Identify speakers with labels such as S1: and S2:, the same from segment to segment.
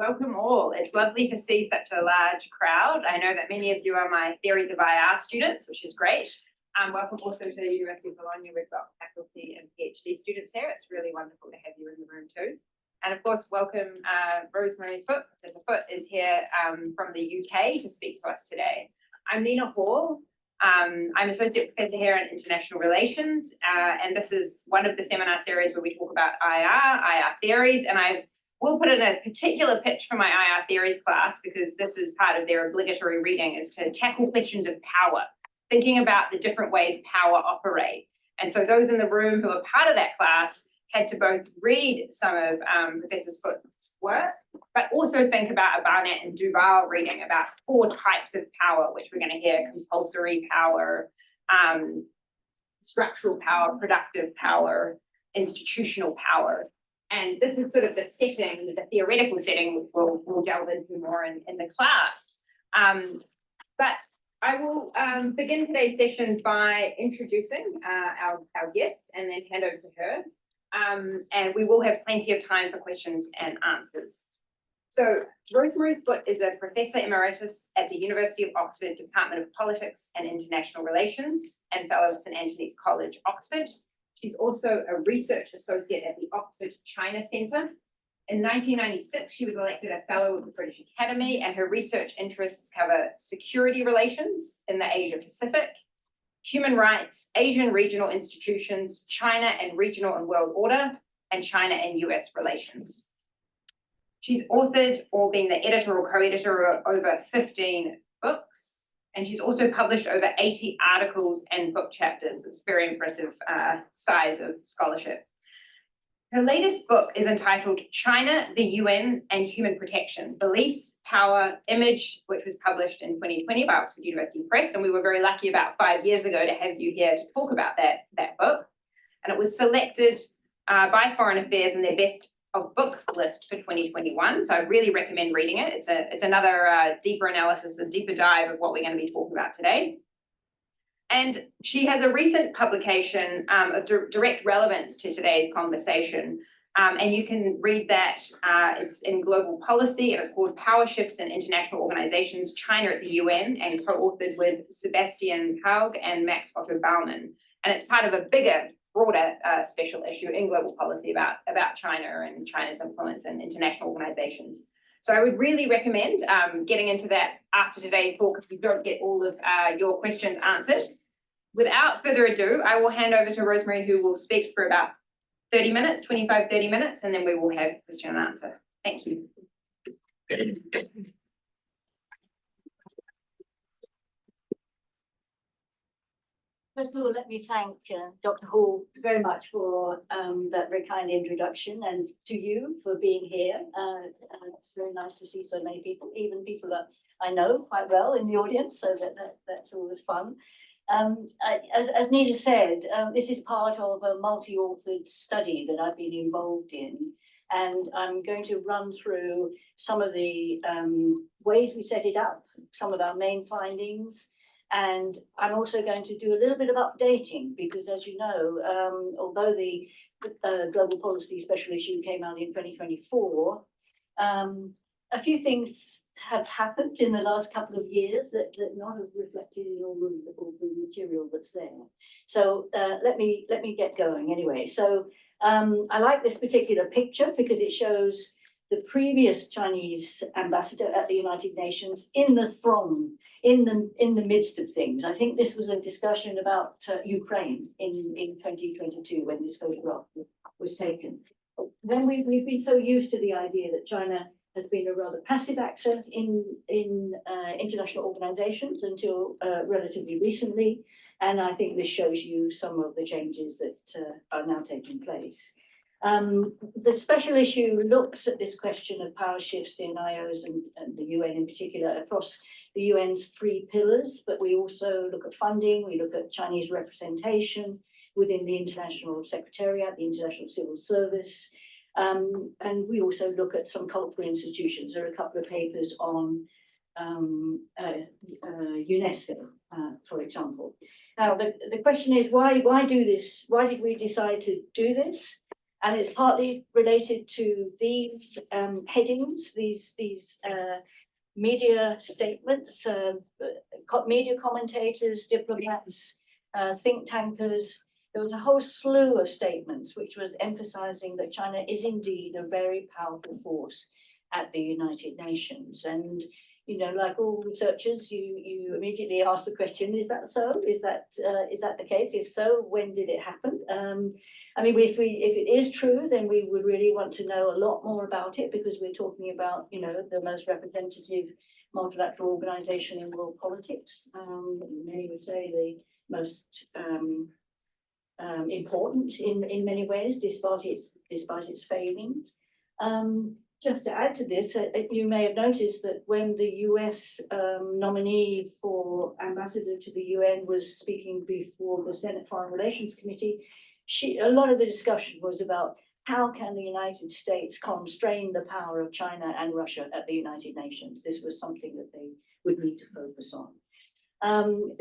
S1: Welcome all. It's lovely to see such a large crowd. I know that many of you are my Theories of IR students, which is great. Welcome also to the University of Bologna. We've got faculty and PhD students here. It's really wonderful to have you in the room too. And of course, welcome Rosemary Foote. Professor Foote is here from the UK to speak to us today. I'm Nina Hall. I'm Associate Professor here in International Relations, and this is one of the seminar series where we talk about IR theories, and we'll put in a particular pitch for my IR theories class because this is part of their obligatory reading, is to tackle questions of power, thinking about the different ways power operate. And so those in the room who are part of that class had to both read some of Professor Foote's work, but also think about a Barnett and Duval reading about 4 types of power, which we're going to hear: compulsory power, structural power, productive power, institutional power. And this is sort of the setting, the theoretical setting we'll delve into more in the class. But I will begin today's session by introducing our guest and then hand over to her. And we will have plenty of time for questions and answers. So Rosemary Foote is a Professor Emeritus at the University of Oxford Department of Politics and International Relations and Fellow of St Antony's College, Oxford. She's also a Research Associate at the Oxford China Centre. In 1996, she was elected a Fellow of the British Academy, and her research interests cover security relations in the Asia Pacific, human rights, Asian regional institutions, China and regional and world order, and China and US relations. She's authored or been the editor or co-editor of over 15 books, and she's also published over 80 articles and book chapters. It's a very impressive size of scholarship. Her latest book is entitled China, the UN and Human Protection: Beliefs, Power, Image, which was published in 2020 by Oxford University Press. And we were very lucky about 5 years ago to have you here to talk about that book. And it was selected by Foreign Affairs in their Best of Books list for 2021. So I really recommend reading it. It's another deeper analysis, a deeper dive of what we're going to be talking about today. And she has a recent publication of direct relevance to today's conversation. And you can read that. It's in Global Policy, and it's called Power Shifts in International Organizations, China at the UN, and co-authored with Sebastian Haug and Max Otto Baumann. And it's part of a bigger, broader special issue in Global Policy about China and China's influence in international organizations. So I would really recommend getting into that after today's talk if you don't get all of your questions answered. Without further ado, I will hand over to Rosemary, who will speak for about 30 minutes, 25, 30 minutes, and then we will have question and answer. Thank you.
S2: First of all, let me thank Dr. Hall very much for that very kind introduction, and to you for being here. It's very nice to see so many people, even people that I know quite well in the audience, so that's always fun. As Nina said, this is part of a multi-authored study that I've been involved in, and I'm going to run through some of the ways we set it up, some of our main findings, and I'm also going to do a little bit of updating because, as you know, although the Global Policy Special Issue came out in 2024, a few things have happened in the last couple of years that not have reflected in all the material that's there. So let me get going anyway. So I like this particular picture because it shows the previous Chinese ambassador at the United Nations in the throng, in the midst of things. I think this was a discussion about Ukraine in 2022 when this photograph was taken. Then we've been so used to the idea that China has been a rather passive actor in international organizations until relatively recently. And I think this shows you some of the changes that are now taking place. The special issue looks at this question of power shifts in IOs and the UN in particular across the UN's 3 pillars, but we also look at funding, we look at Chinese representation within the International Secretariat, the International Civil Service, and we also look at some cultural institutions. There are a couple of papers on UNESCO, for example. Now, the question is, why do this? Why did we decide to do this? And it's partly related to these headings, these media statements, media commentators, diplomats, think tankers. There was a whole slew of statements which was emphasizing that China is indeed a very powerful force at the United Nations. And, you know, like all researchers, you immediately ask the question, is that so? Is that the case? If so, when did it happen? I mean, if it is true, then we would really want to know a lot more about it, because we're talking about, you know, the most representative multilateral organization in world politics. Many would say the most important in many ways, despite its failings. Just to add to this, you may have noticed that when the US nominee for ambassador to the UN was speaking before the Senate Foreign Relations Committee, a lot of the discussion was about how can the United States constrain the power of China and Russia at the United Nations. This was something that they would need to focus on.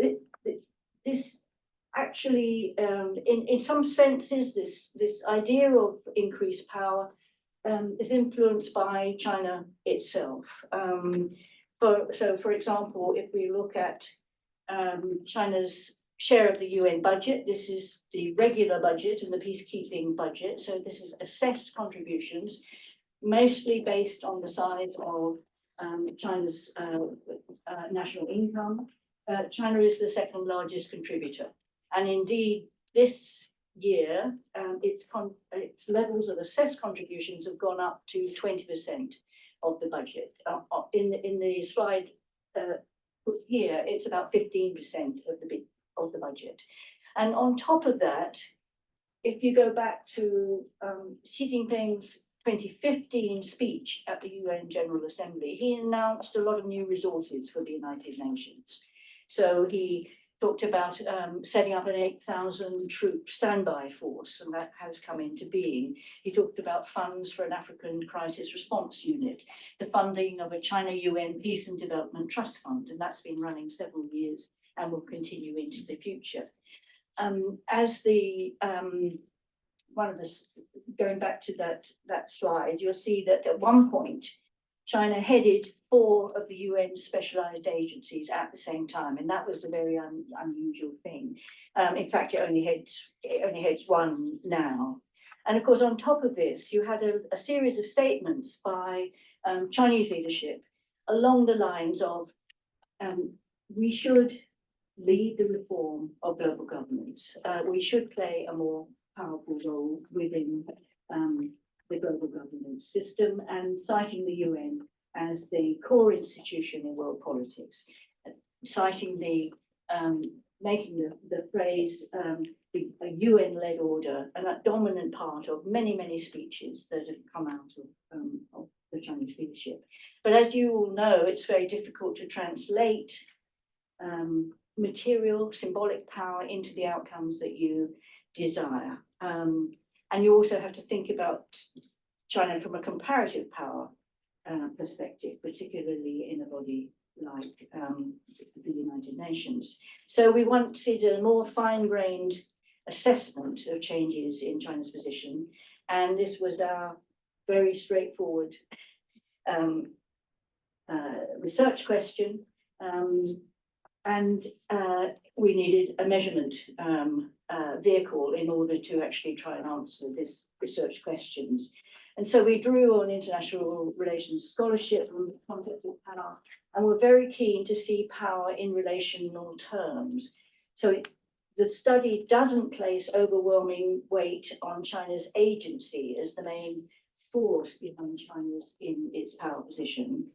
S2: This actually, in some senses, this idea of increased power is influenced by China itself. So, for example, if we look at China's share of the UN budget, this is the regular budget and the peacekeeping budget. So this is assessed contributions, mostly based on the size of China's national income. China is the second largest contributor. And indeed, this year, its levels of assessed contributions have gone up to 20% of the budget. In the slide put here, it's about 15% of the budget. And on top of that, if you go back to Xi Jinping's 2015 speech at the UN General Assembly, he announced a lot of new resources for the United Nations. So he talked about setting up an 8,000 troop standby force, and that has come into being. He talked about funds for an African crisis response unit, the funding of a China-UN Peace and Development Trust Fund, and that's been running several years and will continue into the future. As the one of the, going back to that slide, you'll see that at one point, China headed 4 of the UN specialized agencies at the same time, and that was a very unusual thing. In fact, it only heads one now. And of course, on top of this, you had a series of statements by Chinese leadership along the lines of, we should lead the reform of global governance. We should play a more powerful role within the global governance system, and citing the UN as the core institution in world politics, citing the making the phrase a UN-led order and a dominant part of many speeches that have come out of the Chinese leadership. But as you all know, it's very difficult to translate material, symbolic power into the outcomes that you desire. And you also have to think about China from a comparative power perspective, particularly in a body like the United Nations. So we wanted a more fine-grained assessment of changes in China's position, and this was our very straightforward research question, and we needed a measurement vehicle in order to actually try and answer this research questions. And so we drew on international relations scholarship from the concept of power, and we're very keen to see power in relational terms. So the study doesn't place overwhelming weight on China's agency as the main force behind China's in its power position,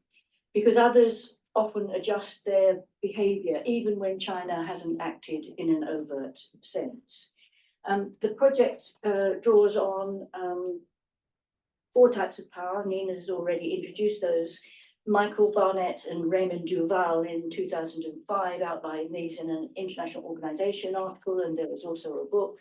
S2: because others often adjust their behavior even when China hasn't acted in an overt sense. The project draws on 4 types of power. Nina's already introduced those. Michael Barnett and Raymond Duval in 2005 outlined these in an international organization article, and there was also a book.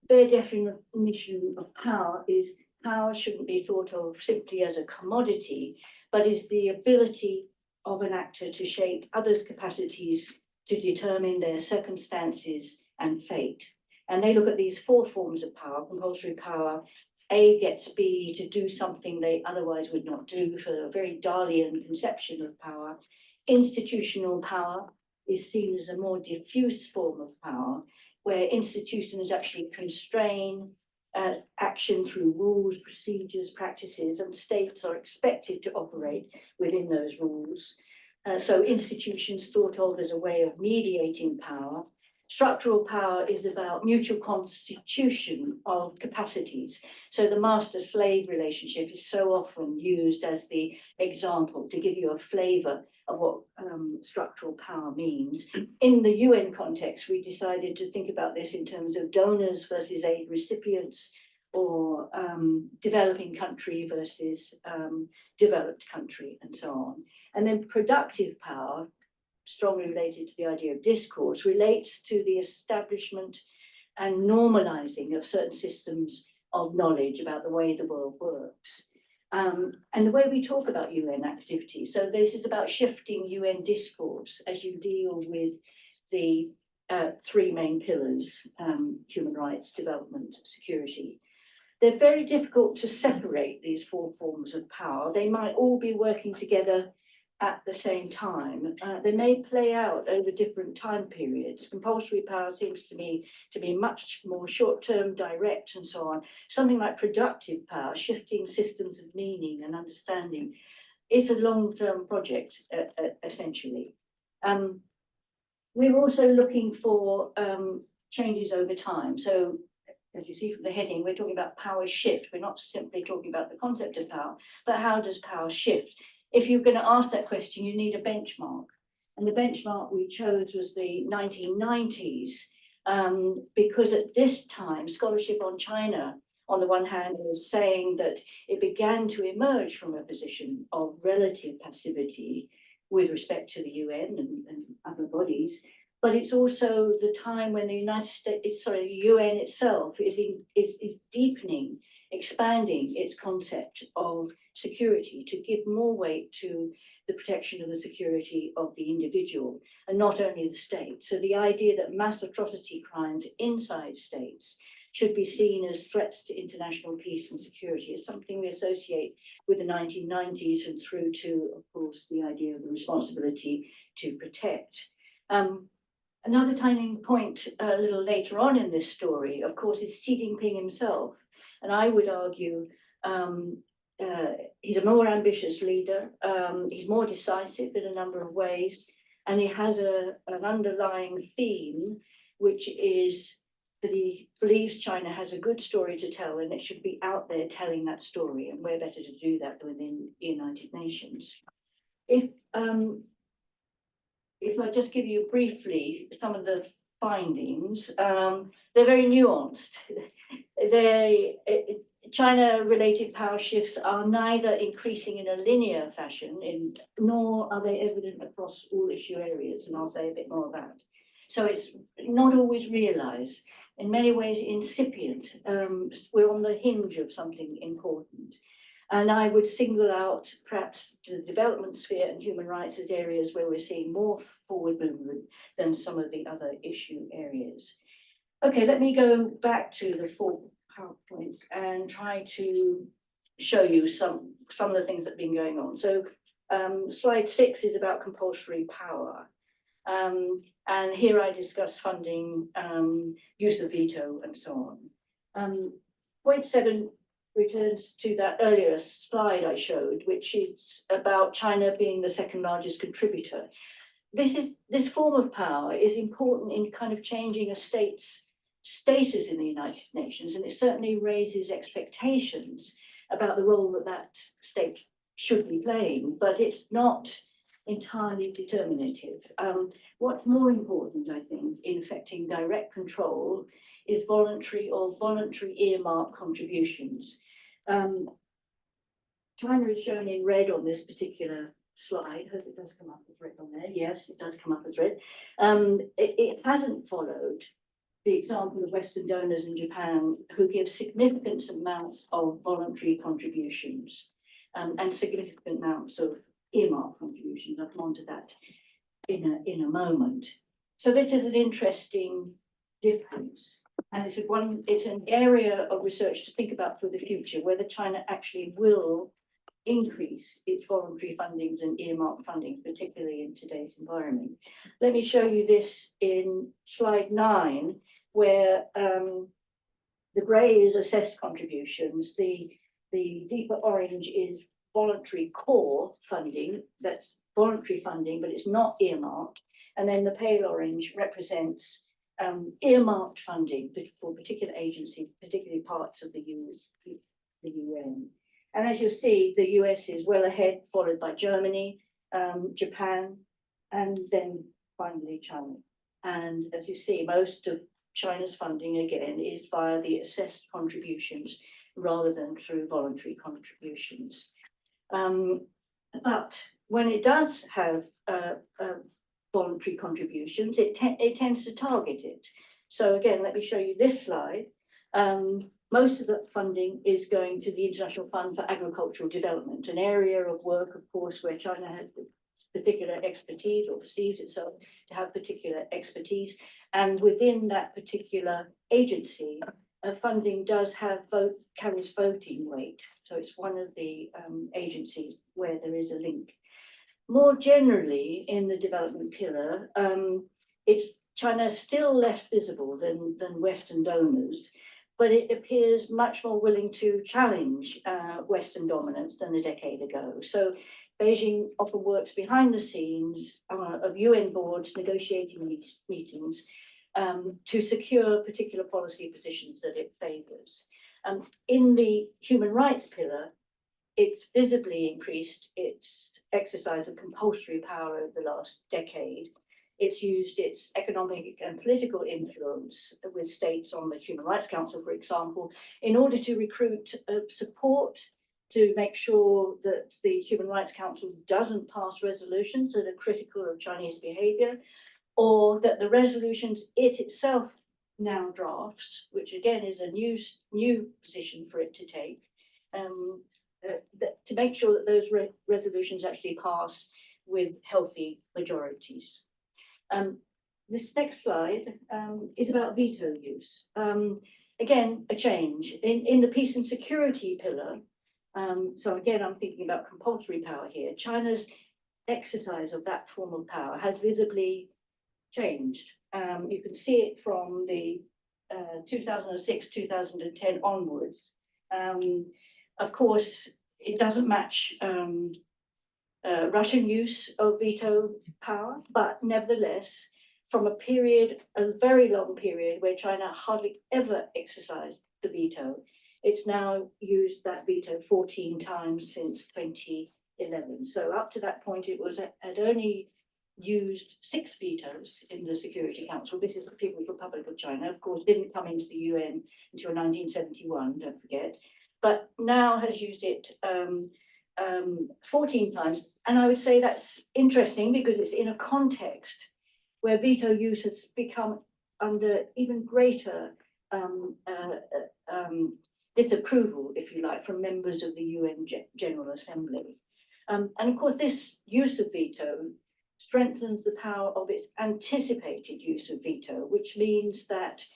S2: Their definition of power is power shouldn't be thought of simply as a commodity, but is the ability of an actor to shape others' capacities to determine their circumstances and fate. And they look at these 4 forms of power, compulsory power. A gets B to do something they otherwise would not do, for a very Darwinian conception of power. Institutional power is seen as a more diffuse form of power, where institutions actually constrain action through rules, procedures, practices, and states are expected to operate within those rules. So institutions thought of as a way of mediating power. Structural power is about mutual constitution of capacities. So the master-slave relationship is so often used as the example to give you a flavour of what structural power means. In the UN context, we decided to think about this in terms of donors versus aid recipients, or developing country versus developed country, and so on. And then productive power, strongly related to the idea of discourse, relates to the establishment and normalizing of certain systems of knowledge about the way the world works. And the way we talk about UN activities. So this is about shifting UN discourse as you deal with the 3 main pillars: human rights, development, security. They're very difficult to separate, these 4 forms of power. They might all be working together at the same time. They may play out over different time periods. Compulsory power seems to me to be much more short-term, direct, and so on. Something like productive power, shifting systems of meaning and understanding, is a long-term project, essentially. We're also looking for changes over time. So, as you see from the heading, we're talking about power shift. We're not simply talking about the concept of power, but how does power shift? If you're going to ask that question, you need a benchmark. And the benchmark we chose was the 1990s, because at this time, scholarship on China, on the one hand, was saying that it began to emerge from a position of relative passivity with respect to the UN and other bodies. But it's also the time when the the UN itself is deepening, expanding its concept of security to give more weight to the protection of the security of the individual and not only the state. So the idea that mass atrocity crimes inside states should be seen as threats to international peace and security is something we associate with the 1990s and through to, of course, the idea of the responsibility to protect. Another tiny point a little later on in this story, of course, is Xi Jinping himself. And I would argue he's a more ambitious leader. He's more decisive in a number of ways. And he has an underlying theme, which is that he believes China has a good story to tell and it should be out there telling that story. And we're better to do that within the United Nations. If I just give you briefly some of the findings, they're very nuanced. China-related power shifts are neither increasing in a linear fashion, nor are they evident across all issue areas, and I'll say a bit more of that. So it's not always realized. In many ways, incipient. We're on the hinge of something important. And I would single out perhaps the development sphere and human rights as areas where we're seeing more forward movement than some of the other issue areas. Okay, let me go back to the 4 PowerPoints and try to show you some of the things that have been going on. So slide 6 is about compulsory power. And here I discuss funding, use of veto, and so on. Point 7 returns to that earlier slide I showed, which is about China being the 2nd largest contributor. This form of power is important in kind of changing a state's status in the United Nations, and it certainly raises expectations about the role that that state should be playing, but it's not entirely determinative. What's more important, I think, in affecting direct control is voluntary or voluntary earmark contributions. China is shown in red on this particular slide. I hope it does come up as red on there. Yes, it does come up as red. It hasn't followed the example of Western donors in Japan who give significant amounts of voluntary contributions and significant amounts of earmark contributions. I'll come on to that in a moment. So this is an interesting difference. And it's an area of research to think about for the future, whether China actually will increase its voluntary fundings and earmark funding, particularly in today's environment. Let me show you this in slide 9, where the grey is assessed contributions, the deeper orange is voluntary core funding, that's voluntary funding, but it's not earmarked, and then the pale orange represents earmarked funding for particular agencies, particularly parts of the UN. And as you see, the US is well ahead, followed by Germany, Japan, and then finally China. And as you see, most of China's funding, again, is via the assessed contributions rather than through voluntary contributions. But when it does have voluntary contributions, it tends to target it. So again, let me show you this slide. Most of the funding is going to the International Fund for Agricultural Development, an area of work, of course, where China has particular expertise or perceives itself to have particular expertise. And within that particular agency, funding does have carries voting weight. So it's one of the agencies where there is a link. More generally, in the development pillar, China is still less visible than Western donors, but it appears much more willing to challenge Western dominance than a decade ago. So Beijing often works behind the scenes of UN boards, negotiating meetings to secure particular policy positions that it favours. In the human rights pillar, it's visibly increased its exercise of compulsory power over the last decade. It's used its economic and political influence with states on the Human Rights Council, for example, in order to recruit support to make sure that the Human Rights Council doesn't pass resolutions that are critical of Chinese behaviour, or that the resolutions it itself now drafts, which again is a new position for it to take, to make sure that those resolutions actually pass with healthy majorities. This next slide is about veto use. Again, a change. In the peace and security pillar, so again, I'm thinking about compulsory power here. China's exercise of that form of power has visibly changed. You can see it from the 2006-2010 onwards. Of course, it doesn't match Russian use of veto power, but nevertheless, from a very long period where China hardly ever exercised the veto, it's now used that veto 14 times since 2011. So up to that point, it had only used 6 vetoes in the Security Council. This is the People's Republic of China, of course, didn't come into the UN until 1971, don't forget, but now has used it 14 times. And I would say that's interesting because it's in a context where veto use has become under even greater disapproval, if you like, from members of the UN General Assembly. And of course, this use of veto strengthens the power of its anticipated use of veto, which means that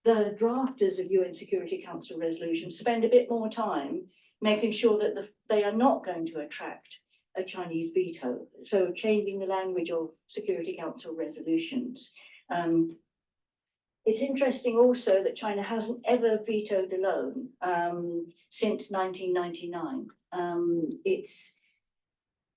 S2: the drafters of UN Security Council resolutions spend a bit more time making sure that they are not going to attract a Chinese veto. So changing the language of Security Council resolutions. It's interesting also that China hasn't ever vetoed alone since 1999. It's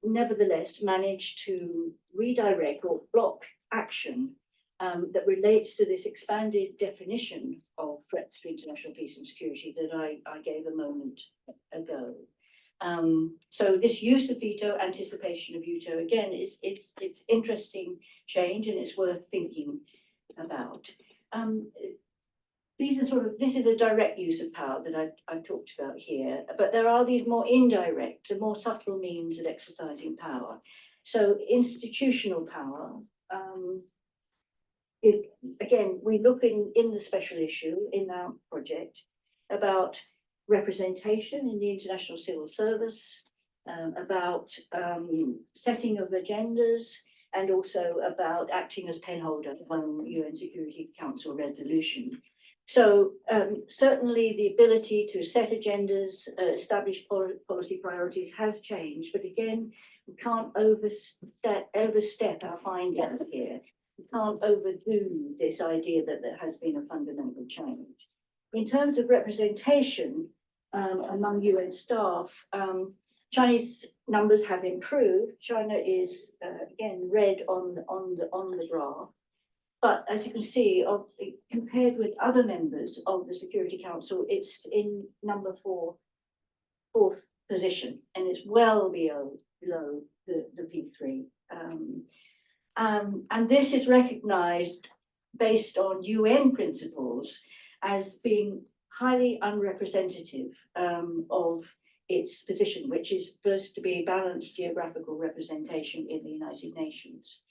S2: nevertheless managed to redirect or block action that relates to this expanded definition of threats to international peace and security that I gave a moment ago. So this use of veto, anticipation of veto, again, it's interesting change and it's worth thinking about. This is a direct use of power that I've talked about here, but there are these more indirect and more subtle means of exercising power. So institutional power, again, we look in the special issue in our project about representation in the international civil service, about setting of agendas, and also about acting as penholder on UN Security Council resolution. So certainly the ability to set agendas, establish policy priorities has changed, but again, we can't overstep our findings here. We can't overdo this idea that there has been a fundamental change. In terms of representation among UN staff, Chinese numbers have improved. China is again red on the graph. But as you can see, compared with other members of the Security Council, it's in fourth position, and it's well below the P3. And this is recognized based on UN principles as being highly unrepresentative of its position, which is supposed to be balanced geographical representation in the United Nations.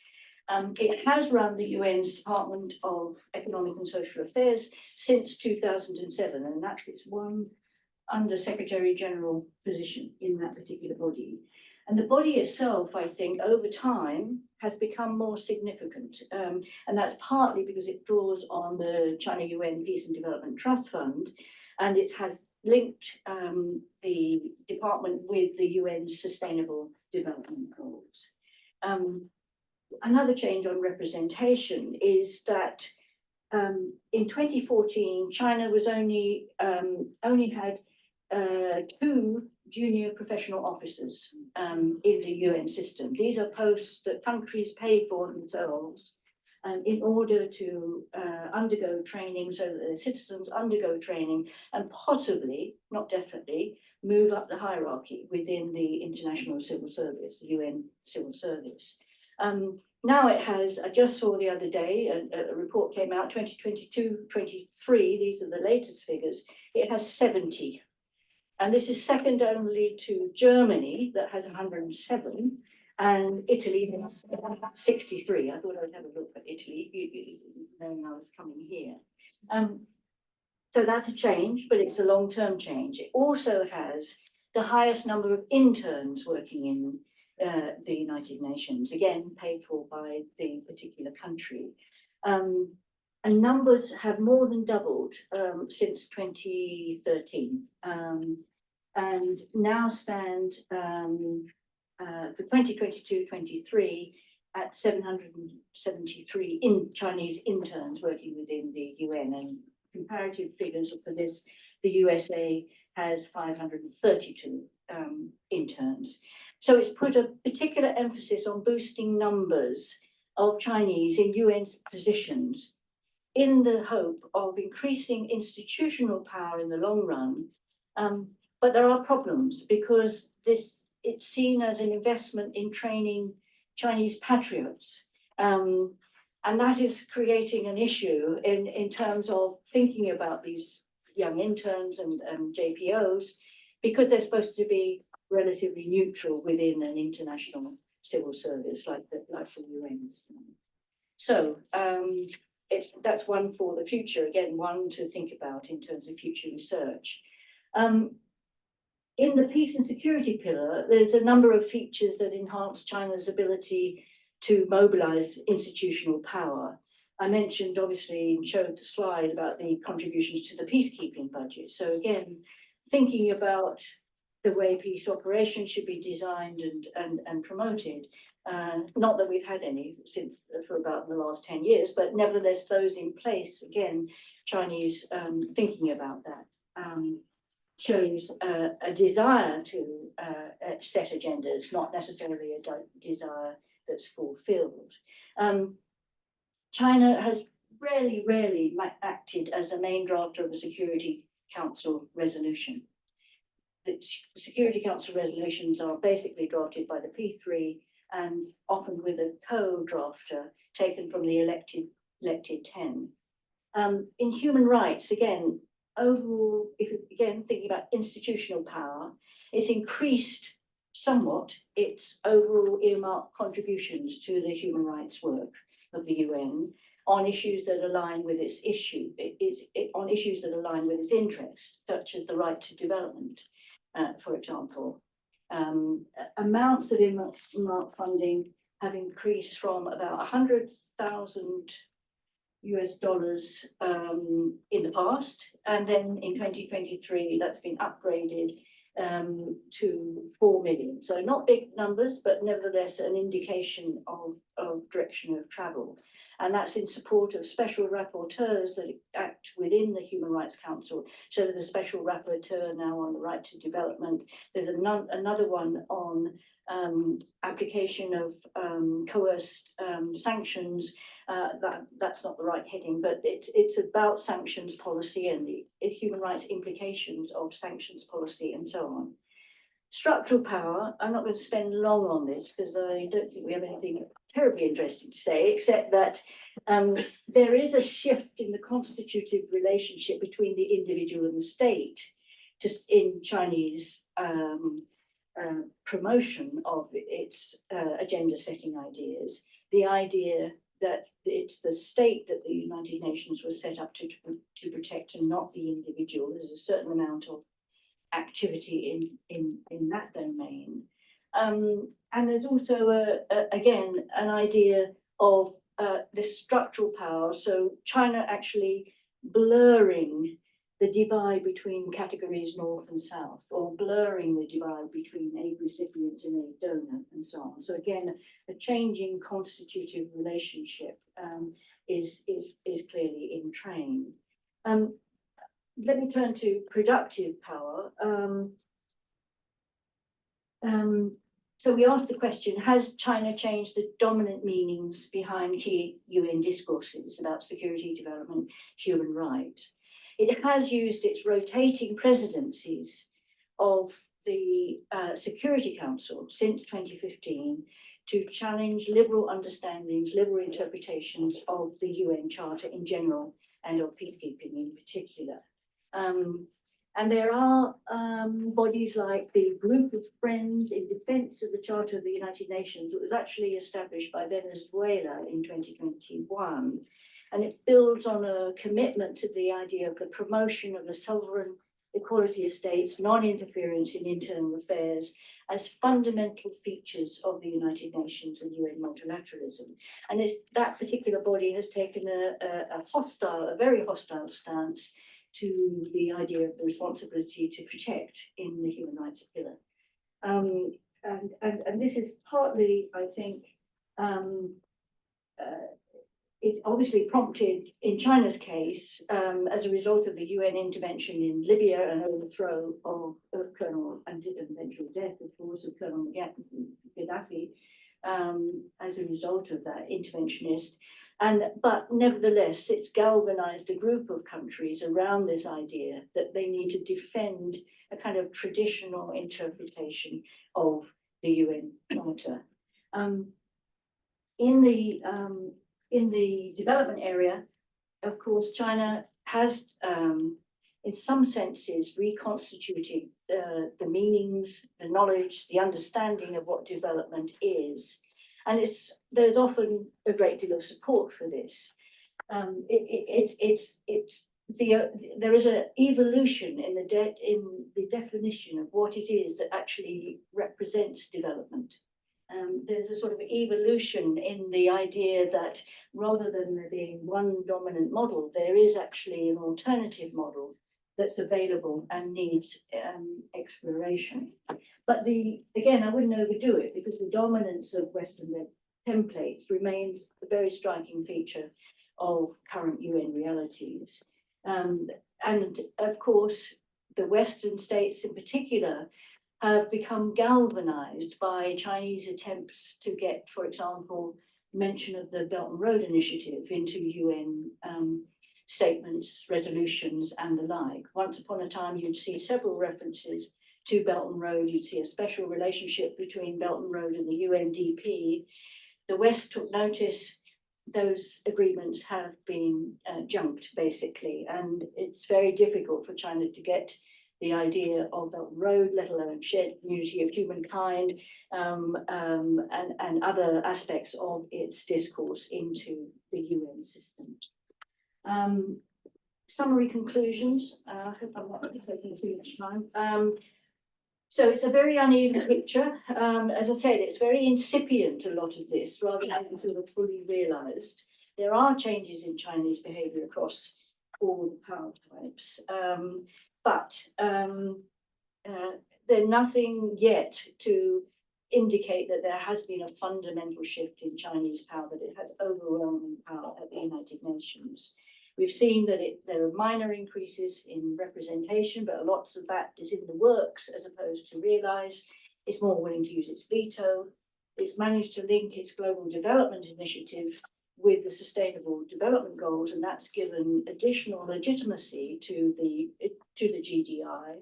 S2: It has run the UN's Department of Economic and Social Affairs since 2007, and that's its one Under Secretary General position in that particular body. And the body itself, I think, over time has become more significant. And that's partly because it draws on the China UN Peace and Development Trust Fund, and it has linked the department with the UN's Sustainable Development Goals. Another change on representation is that in 2014, China was only had 2 junior professional officers in the UN system. These are posts that countries paid for themselves in order to undergo training, so that their citizens undergo training and possibly, not definitely, move up the hierarchy within the International Civil Service, the UN Civil Service. Now it has, I just saw the other day, a report came out, 2022-23, these are the latest figures, it has 70. And this is second only to Germany, that has 107, and Italy has 63. I thought I'd have a look at Italy, knowing I was coming here. So that's a change, but it's a long-term change. It also has the highest number of interns working in the United Nations, again, paid for by the particular country. And numbers have more than doubled since 2013, and now stand for 2022-23 at 773 Chinese interns working within the UN, and comparative figures for this, the USA has 532 interns. So it's put a particular emphasis on boosting numbers of Chinese in UN positions in the hope of increasing institutional power in the long run. But there are problems because it's seen as an investment in training Chinese patriots. And that is creating an issue in terms of thinking about these young interns and JPOs, because they're supposed to be relatively neutral within an international civil service like the UN. So that's one for the future, again, one to think about in terms of future research. In the peace and security pillar, there's a number of features that enhance China's ability to mobilize institutional power. I mentioned, obviously, and showed the slide about the contributions to the peacekeeping budget. So again, thinking about the way peace operations should be designed and promoted. Not that we've had any since for about the last 10 years, but nevertheless, those in place, again, Chinese thinking about that shows a desire to set agendas, not necessarily a desire that's fulfilled. China has rarely acted as the main drafter of a Security Council resolution. The Security Council resolutions are basically drafted by the P3 and often with a co-drafter taken from the elected 10. In human rights, again, overall, thinking about institutional power, it's increased somewhat its overall earmarked contributions to the human rights work of the UN on issues that align with its on issues that align with its interests, such as the right to development, for example. Amounts of earmarked funding have increased from about 100,000 US dollars in the past, and then in 2023 that's been upgraded to 4 million. So not big numbers, but nevertheless an indication of direction of travel. And that's in support of special rapporteurs that act within the Human Rights Council. So there's a special rapporteur now on the right to development. There's another one on application of coerced sanctions. That's not the right heading, but it's about sanctions policy and the human rights implications of sanctions policy and so on. Structural power, I'm not going to spend long on this because I don't think we have anything terribly interesting to say, except that there is a shift in the constitutive relationship between the individual and the state, just in Chinese promotion of its agenda setting ideas. The idea that it's the state that the United Nations was set up to protect and not the individual. There's a certain amount of activity in that domain. And there's also, again, an idea of this structural power. So China actually blurring the divide between categories north and south, or blurring the divide between a recipient and a donor and so on. So again, a changing constitutive relationship is clearly in train. Let me turn to productive power. So we asked the question, has China changed the dominant meanings behind key UN discourses about security, development, human rights? It has used its rotating presidencies of the Security Council since 2015 to challenge liberal understandings, liberal interpretations of the UN Charter in general and of peacekeeping in particular. And there are bodies like the Group of Friends in Defense of the Charter of the United Nations. It was actually established by Venezuela in 2021. And it builds on a commitment to the idea of the promotion of the sovereign equality of states, non-interference in internal affairs as fundamental features of the United Nations and UN multilateralism. And that particular body has taken a very hostile stance to the idea of the responsibility to protect in the human rights pillar. And this is partly, I think, it obviously prompted, in China's case, as a result of the UN intervention in Libya and overthrow of Colonel and eventual death, of course, of Colonel Gaddafi, as a result of that interventionist. But nevertheless, it's galvanized a group of countries around this idea that they need to defend a kind of traditional interpretation of the UN Charter. In the development area, of course, China has, in some senses, reconstituted the meanings, the knowledge, the understanding of what development is. And there's often a great deal of support for this. There is an evolution in the definition of what it is that actually represents development. There's a sort of evolution in the idea that rather than there being one dominant model, there is actually an alternative model that's available and needs exploration. But again, I wouldn't overdo it because the dominance of Western templates remains a very striking feature of current UN realities. And of course, the Western states in particular have become galvanized by Chinese attempts to get, for example, mention of the Belt and Road Initiative into UN statements, resolutions, and the like. Once upon a time, you'd see several references to Belt and Road. You'd see a special relationship between Belt and Road and the UNDP. The West took notice. Those agreements have been junked, basically, and it's very difficult for China to get the idea of Belt and Road, let alone shared community of humankind, and other aspects of its discourse into the UN system. Summary conclusions. I hope I'm not taking too much time. So it's a very uneven picture. As I said, it's very incipient, a lot of this, rather than sort of fully realised. there are changes in Chinese behavior across all the power types, but there's nothing yet to indicate that there has been a fundamental shift in Chinese power, that it has overwhelming power at the United Nations. We've seen that there are minor increases in representation, but lots of that is in the works as opposed to realize. It's more willing to use its veto. It's managed to link its global development initiative with the sustainable development goals, and that's given additional legitimacy to the GDI.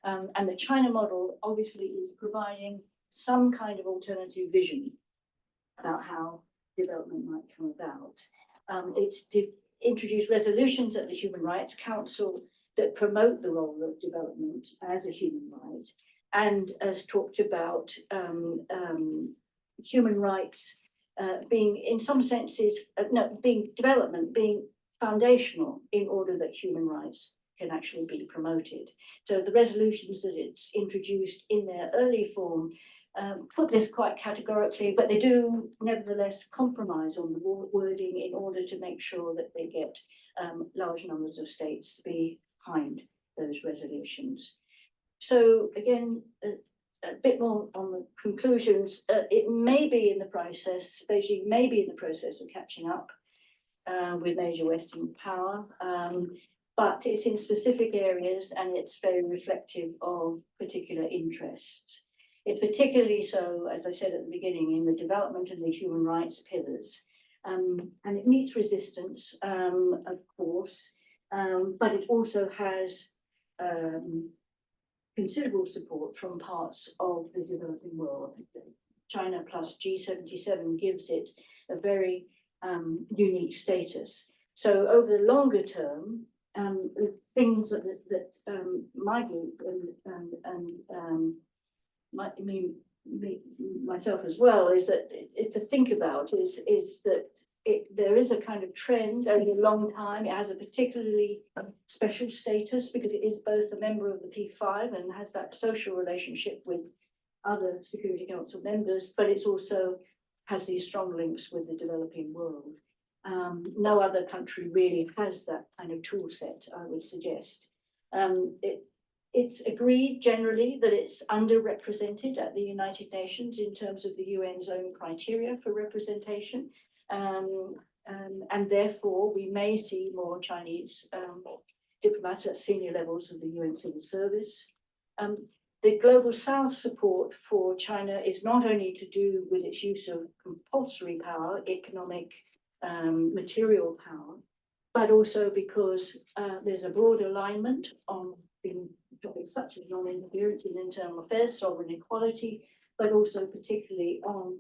S2: And the China model obviously is providing some kind of alternative vision about how development might come about. It's introduced resolutions at the Human Rights Council that promote the role of development as a human right, and has talked about human rights being, in some senses, being foundational in order that human rights can actually be promoted. So the resolutions that it's introduced in their early form put this quite categorically, but they do nevertheless compromise on the wording in order to make sure that they get large numbers of states behind those resolutions. So again, a bit more on the conclusions. It may be in the process, Beijing may be in the process of catching up with major Western power, but it's in specific areas and it's very reflective of particular interests. It's particularly so, as I said at the beginning, in the development and the human rights pillars. And it meets resistance, of course, but it also has considerable support from parts of the developing world. China plus G77 gives it a very unique status. So over the longer term, things that my group and myself as well is that to think about is that there is a kind of trend over a long time. It has a particularly special status because it is both a member of the P5 and has that social relationship with other Security Council members, but it's also has these strong links with the developing world. No other country really has that kind of tool set, I would suggest. It's agreed generally that it's underrepresented at the United Nations in terms of the UN's own criteria for representation. And therefore, we may see more Chinese diplomats at senior levels of the UN civil service. The Global South support for China is not only to do with its use of compulsory power, economic, material power, but also because there's a broad alignment on topics such as non-interference in internal affairs, sovereign equality, but also particularly on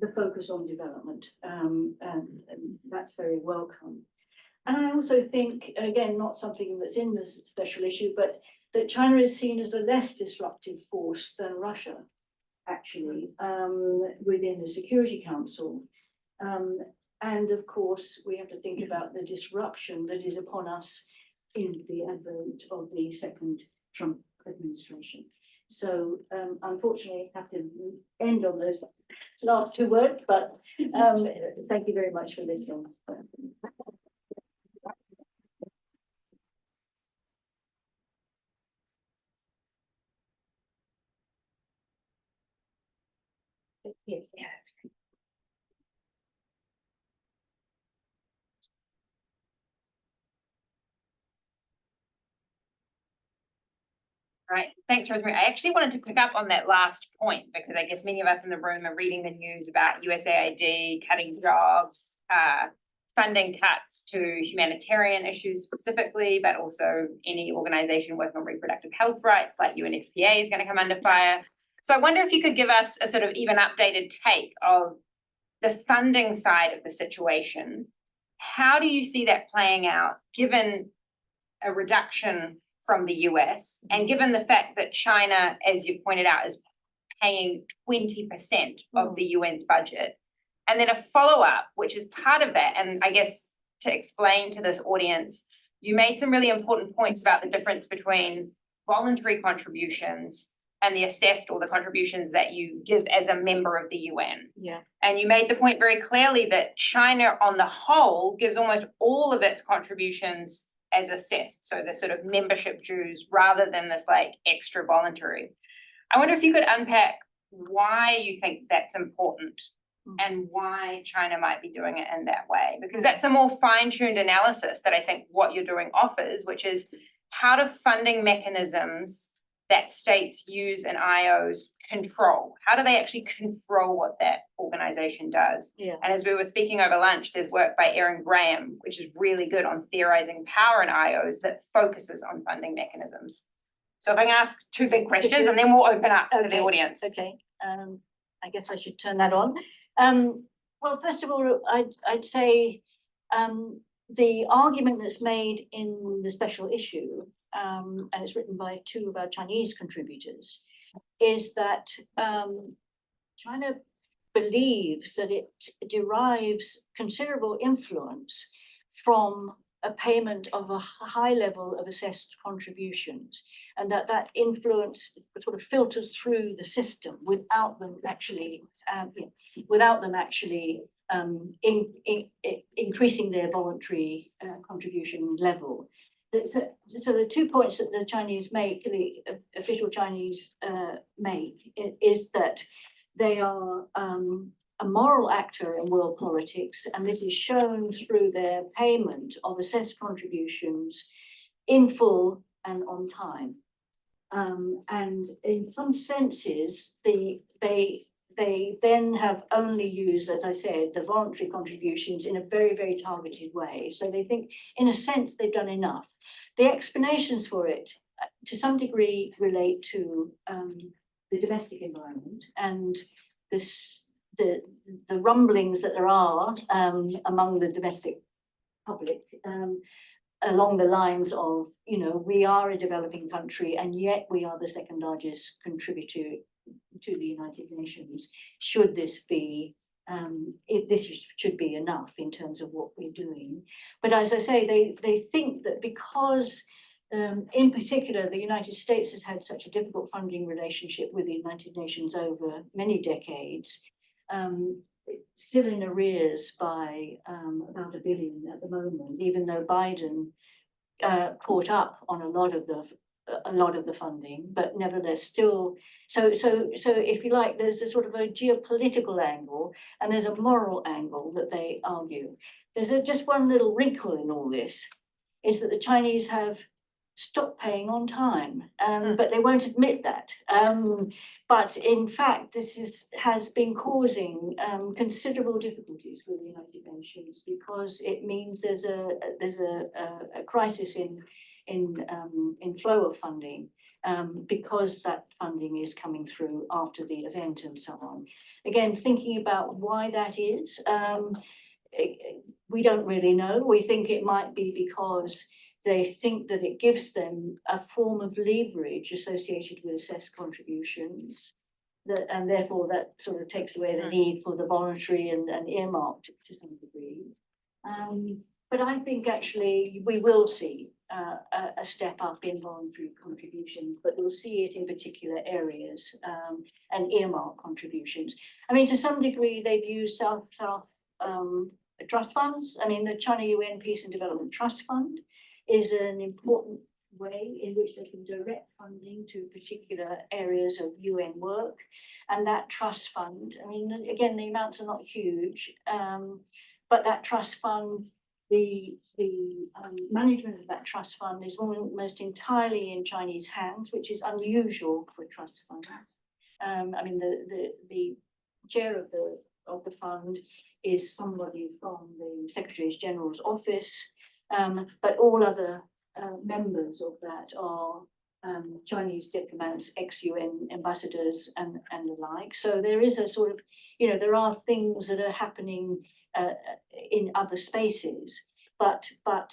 S2: the focus on development, and that's very welcome. And I also think, again, not something that's in this special issue, but that China is seen as a less disruptive force than Russia, actually, within the Security Council. And of course, we have to think about the disruption that is upon us in the advent of the second Trump administration. So unfortunately, I have to end on those last two words, but thank you very much for listening. Yeah, that's great.
S1: Right. Thanks, Rosemary. I actually wanted to pick up on that last point because I guess many of us in the room are reading the news about USAID cutting jobs, funding cuts to humanitarian issues specifically, but also any organization working on reproductive health rights like UNFPA is going to come under fire. So I wonder if you could give us a sort of even updated take of the funding side of the situation. How do you see that playing out given a reduction from the US and given the fact that China, as you've pointed out, is paying 20% of the UN's budget? And then a follow-up, which is part of that, and I guess to explain to this audience, you made some really important points about the difference between voluntary contributions and the assessed or the contributions that you give as a member of the UN.
S2: Yeah.
S1: And you made the point very clearly that China on the whole gives almost all of its contributions as assessed, so the sort of membership dues rather than this like extra voluntary. I wonder if you could unpack why you think that's important and why China might be doing it in that way, because that's a more fine-tuned analysis that I think what you're doing offers, which is how do funding mechanisms that states use and IOs control? How do they actually control what that organization does?
S2: Yeah.
S1: And as we were speaking over lunch, there's work by Erin Graham, which is really good on theorizing power in IOs that focuses on funding mechanisms. So if I can ask two big questions and then we'll open up to the audience.
S2: Okay, I guess I should turn that on. Well, first of all, I'd say the argument that's made in the special issue, and it's written by two of our Chinese contributors, is that China believes that it derives considerable influence from a payment of a high level of assessed contributions, and that influence sort of filters through the system without them actually increasing their voluntary contribution level. So the 2 points that the Chinese make, the official Chinese make, is that they are a moral actor in world politics, and this is shown through their payment of assessed contributions in full and on time. And in some senses, they then have only used, as I said, the voluntary contributions in a very, very targeted way. So they think, in a sense, they've done enough. The explanations for it, to some degree, relate to the domestic environment and the rumblings that there are among the domestic public along the lines of, we are a developing country and yet we are the second largest contributor to the United Nations. Should this be, this should be enough in terms of what we're doing. But as I say, they think that because in particular, the United States has had such a difficult funding relationship with the United Nations over many decades, still in arrears by about $1 billion at the moment, even though Biden caught up on a lot of the funding, but nevertheless still. So if you like, there's a sort of a geopolitical angle and there's a moral angle that they argue. There's just one little wrinkle in all this, is that the Chinese have stopped paying on time, but they won't admit that. But in fact, this has been causing considerable difficulties for the United Nations, because it means there's a crisis in flow of funding, because that funding is coming through after the event and so on. Again, thinking about why that is, we don't really know. We think it might be because they think that it gives them a form of leverage associated with assessed contributions, and therefore that sort of takes away the need for the voluntary and earmarked to some degree. But I think actually we will see a step up in voluntary contributions, but we'll see it in particular areas, and earmark contributions. I mean, to some degree, they've used trust funds. I mean, the China UN Peace and Development Trust Fund is an important way in which they can direct funding to particular areas of UN work. And that trust fund, I mean, again, the amounts are not huge, but that trust fund, the management of that trust fund is almost entirely in Chinese hands, which is unusual for a trust fund. I mean, the chair of the fund is somebody from the Secretary General's office, but all other members of that are Chinese diplomats, ex-UN ambassadors, and the like. So there is a sort of, there are things that are happening in other spaces, but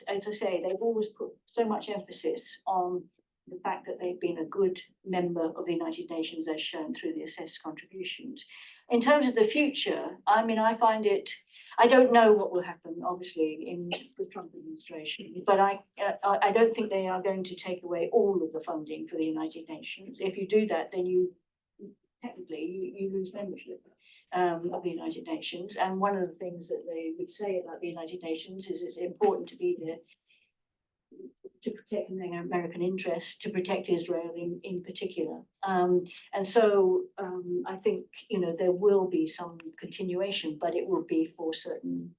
S2: as I say, they've always put so much emphasis on the fact that they've been a good member of the United Nations, as shown through the assessed contributions. In terms of the future, I mean, I find it, I don't know what will happen, obviously, in the Trump administration, but I don't think they are going to take away all of the funding for the United Nations. If you do that, then you technically you lose membership of the United Nations. And one of the things that they would say about the United Nations is it's important to be there to protect American interests, to protect Israel in particular. And so I think, you know, there will be some continuation, but it will be for certain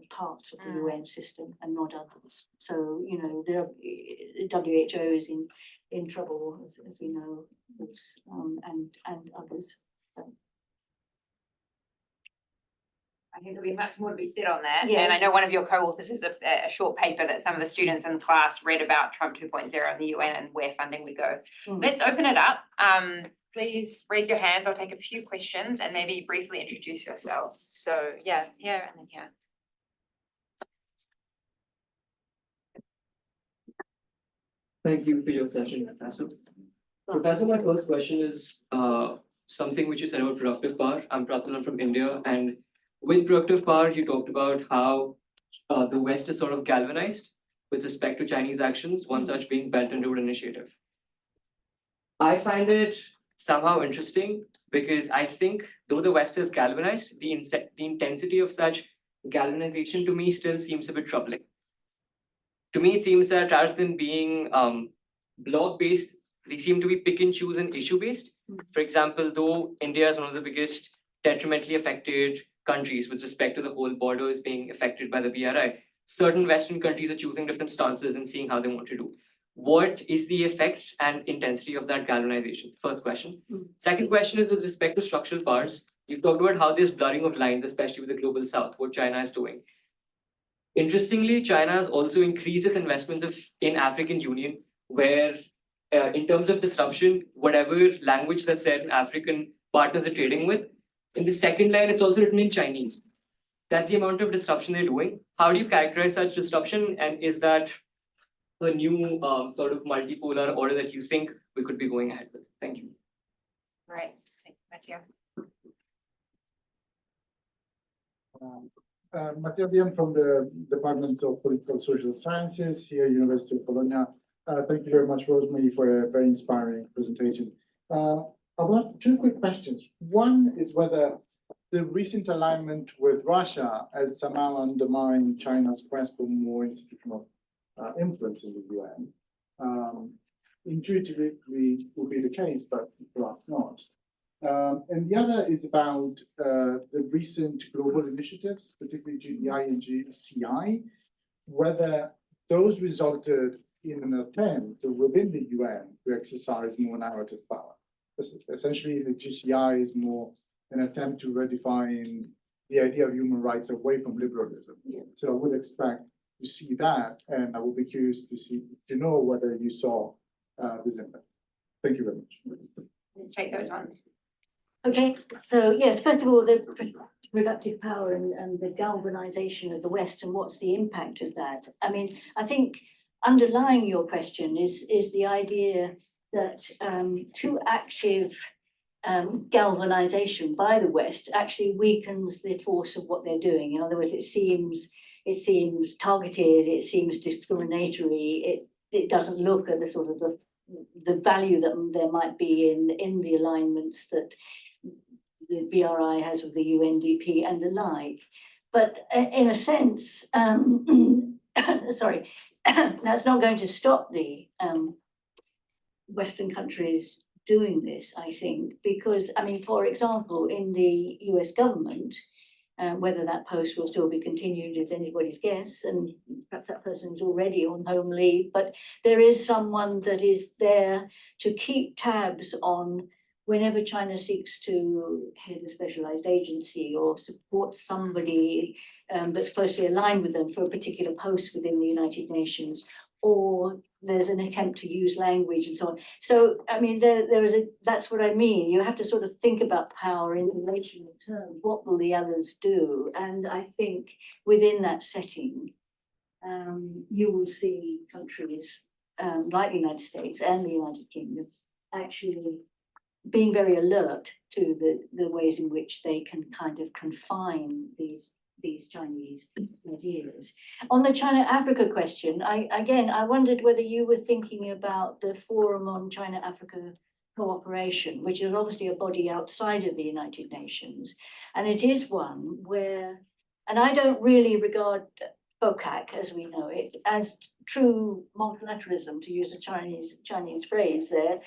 S2: parts of the UN system and not others. So, you know, the WHO is in trouble, as we know, and others.
S1: I think there'll be much more to be said on that.
S2: Yes.
S1: And I know one of your co-authors is a short paper that some of the students in class read about Trump 2.0 in the UN and where funding would go. Let's open it up. Please raise your hands. I'll take a few questions and maybe briefly introduce yourselves. So yeah, here and then here.
S3: Thank you for your session, Professor. Professor, my first question is something which you said about productive power. I'm Prathalan from India, and with productive power, you talked about how the West is sort of galvanized with respect to Chinese actions, one such being Belt and Road Initiative. I find it somehow interesting because I think though the West is galvanized, the intensity of such galvanization to me still seems a bit troubling. To me, it seems that rather than being bloc-based, they seem to be pick and choose and issue-based. For example, though India is one of the biggest detrimentally affected countries with respect to the whole borders being affected by the BRI, certain Western countries are choosing different stances and seeing how they want to do. What is the effect and intensity of that galvanization? First question. Second question is with respect to structural powers. You've talked about how there's blurring of lines, especially with the global south, what China is doing. Interestingly, China has also increased its investments in African Union, where in terms of disruption, whatever language that certain African partners are trading with, in the second line, it's also written in Chinese. That's the amount of disruption they're doing. How do you characterize such disruption? And is that a new sort of multipolar order that you think we could be going ahead with? Thank you.
S1: Right. Thank you, Mattia.
S4: Matteo Bian from the Department of Political Social Sciences here at University of Bologna. Thank you very much, Rosemary, for a very inspiring presentation. I have two quick questions. One is whether the recent alignment with Russia has somehow undermined China's quest for more institutional influence in the UN. Intuitively would be the case, but perhaps not. And the other is about the recent global initiatives, particularly GDI and GCI, whether those resulted in an attempt within the UN to exercise more narrative power. Essentially, the GCI is more an attempt to redefine the idea of human rights away from liberalism. So I would expect to see that, and I would be curious to know whether you saw this impact. Thank you very much.
S1: Let's take those ones.
S2: Okay, so yes, first of all, the productive power and the galvanization of the West and what's the impact of that? I mean, I think underlying your question is the idea that too active galvanization by the West actually weakens the force of what they're doing. In other words, it seems targeted, it seems discriminatory, it doesn't look at the sort of the value that there might be in the alignments that the BRI has with the UNDP and the like. But in a sense, sorry, that's not going to stop the Western countries doing this, I think, because, I mean, for example, in the US government, whether that post will still be continued is anybody's guess, and perhaps that person's already on home leave, but there is someone that is there to keep tabs on whenever China seeks to head a specialized agency or support somebody that's closely aligned with them for a particular post within the United Nations, or there's an attempt to use language and so on. So, I mean, that's what I mean. You have to sort of think about power in relational terms. What will the others do? And I think within that setting, you will see countries like the United States and the United Kingdom actually being very alert to the ways in which they can kind of confine these these Chinese ideas. On the China-Africa question, I wondered whether you were thinking about the Forum on China-Africa Cooperation, which is obviously a body outside of the United Nations. And it is one where, and I don't really regard FOCAC, as we know it, as true multilateralism, to use a Chinese phrase there,